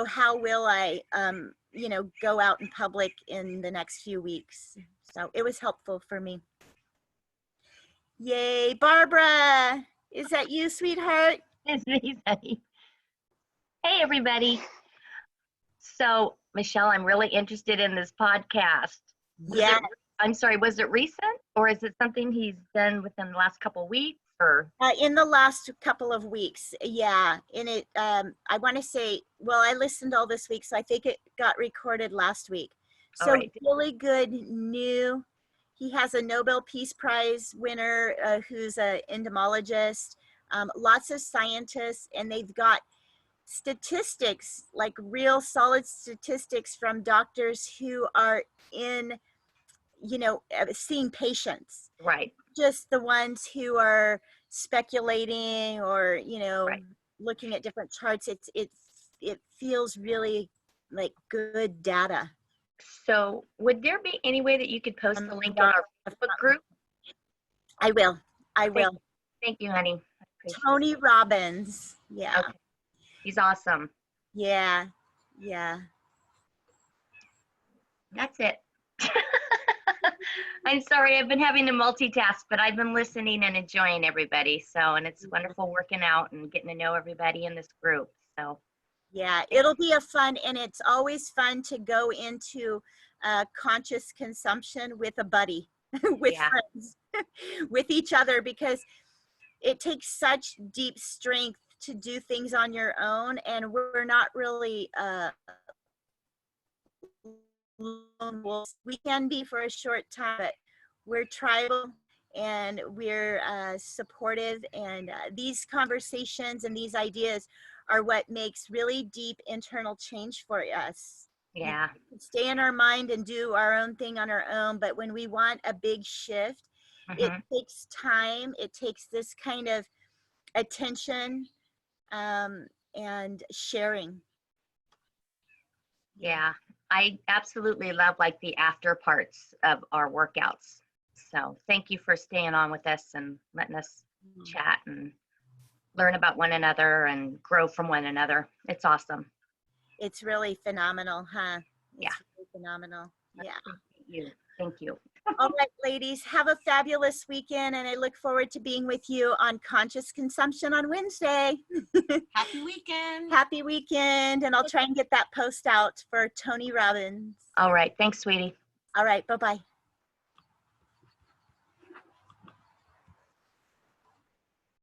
how will I, go out in public in the next few weeks. So it was helpful for me. Yay, Barbara, is that you, sweetheart? It's me, honey. Hey, everybody. So, Michelle, I'm really interested in this podcast. Yeah. I'm sorry, was it recent, or is it something he's done within the last couple of weeks, or? In the last couple of weeks, yeah. And it, I want to say, well, I listened all this week, so I think it got recorded last week. So right. Really good new. He has a Nobel Peace Prize winner who's an entomologist, lots of scientists, and they've got statistics, like real solid statistics from doctors who are in, seeing patients. Right. Just the ones who are speculating or, Right. looking at different charts. It feels really like good data. So would there be any way that you could post the link on our Facebook group? I will. Thank you, honey. Tony Robbins. Yeah. Okay. He's awesome. Yeah. That's it. I'm sorry, I've been having to multitask, but I've been listening and enjoying everybody. So, and it's wonderful working out and getting to know everybody in this group. So, yeah, it'll be and it's always fun to go into conscious consumption with a buddy, with friends, with each other, because it takes such deep strength to do things on your own, and we're not really lone wolves. We can be for a short time, but we're tribal and we're supportive. And these conversations and these ideas are what makes really deep internal change for us. Yeah. We stay in our mind and do our own thing on our own, but when we want a big shift, it takes time. It takes this kind of attention and sharing. Yeah. I absolutely love like the after parts of our workouts. So thank you for staying on with us and letting us chat and learn about one another and grow from one another. It's awesome. It's really phenomenal, huh? It's Yeah. really phenomenal. Yeah. Thank you. Thank you. All right, ladies, have a fabulous weekend, and I look forward to being with you on Conscious Consumption on Wednesday. Happy weekend. Happy weekend, and I'll try and get that post out for Tony Robbins. All right. Thanks, sweetie. All right, bye-bye.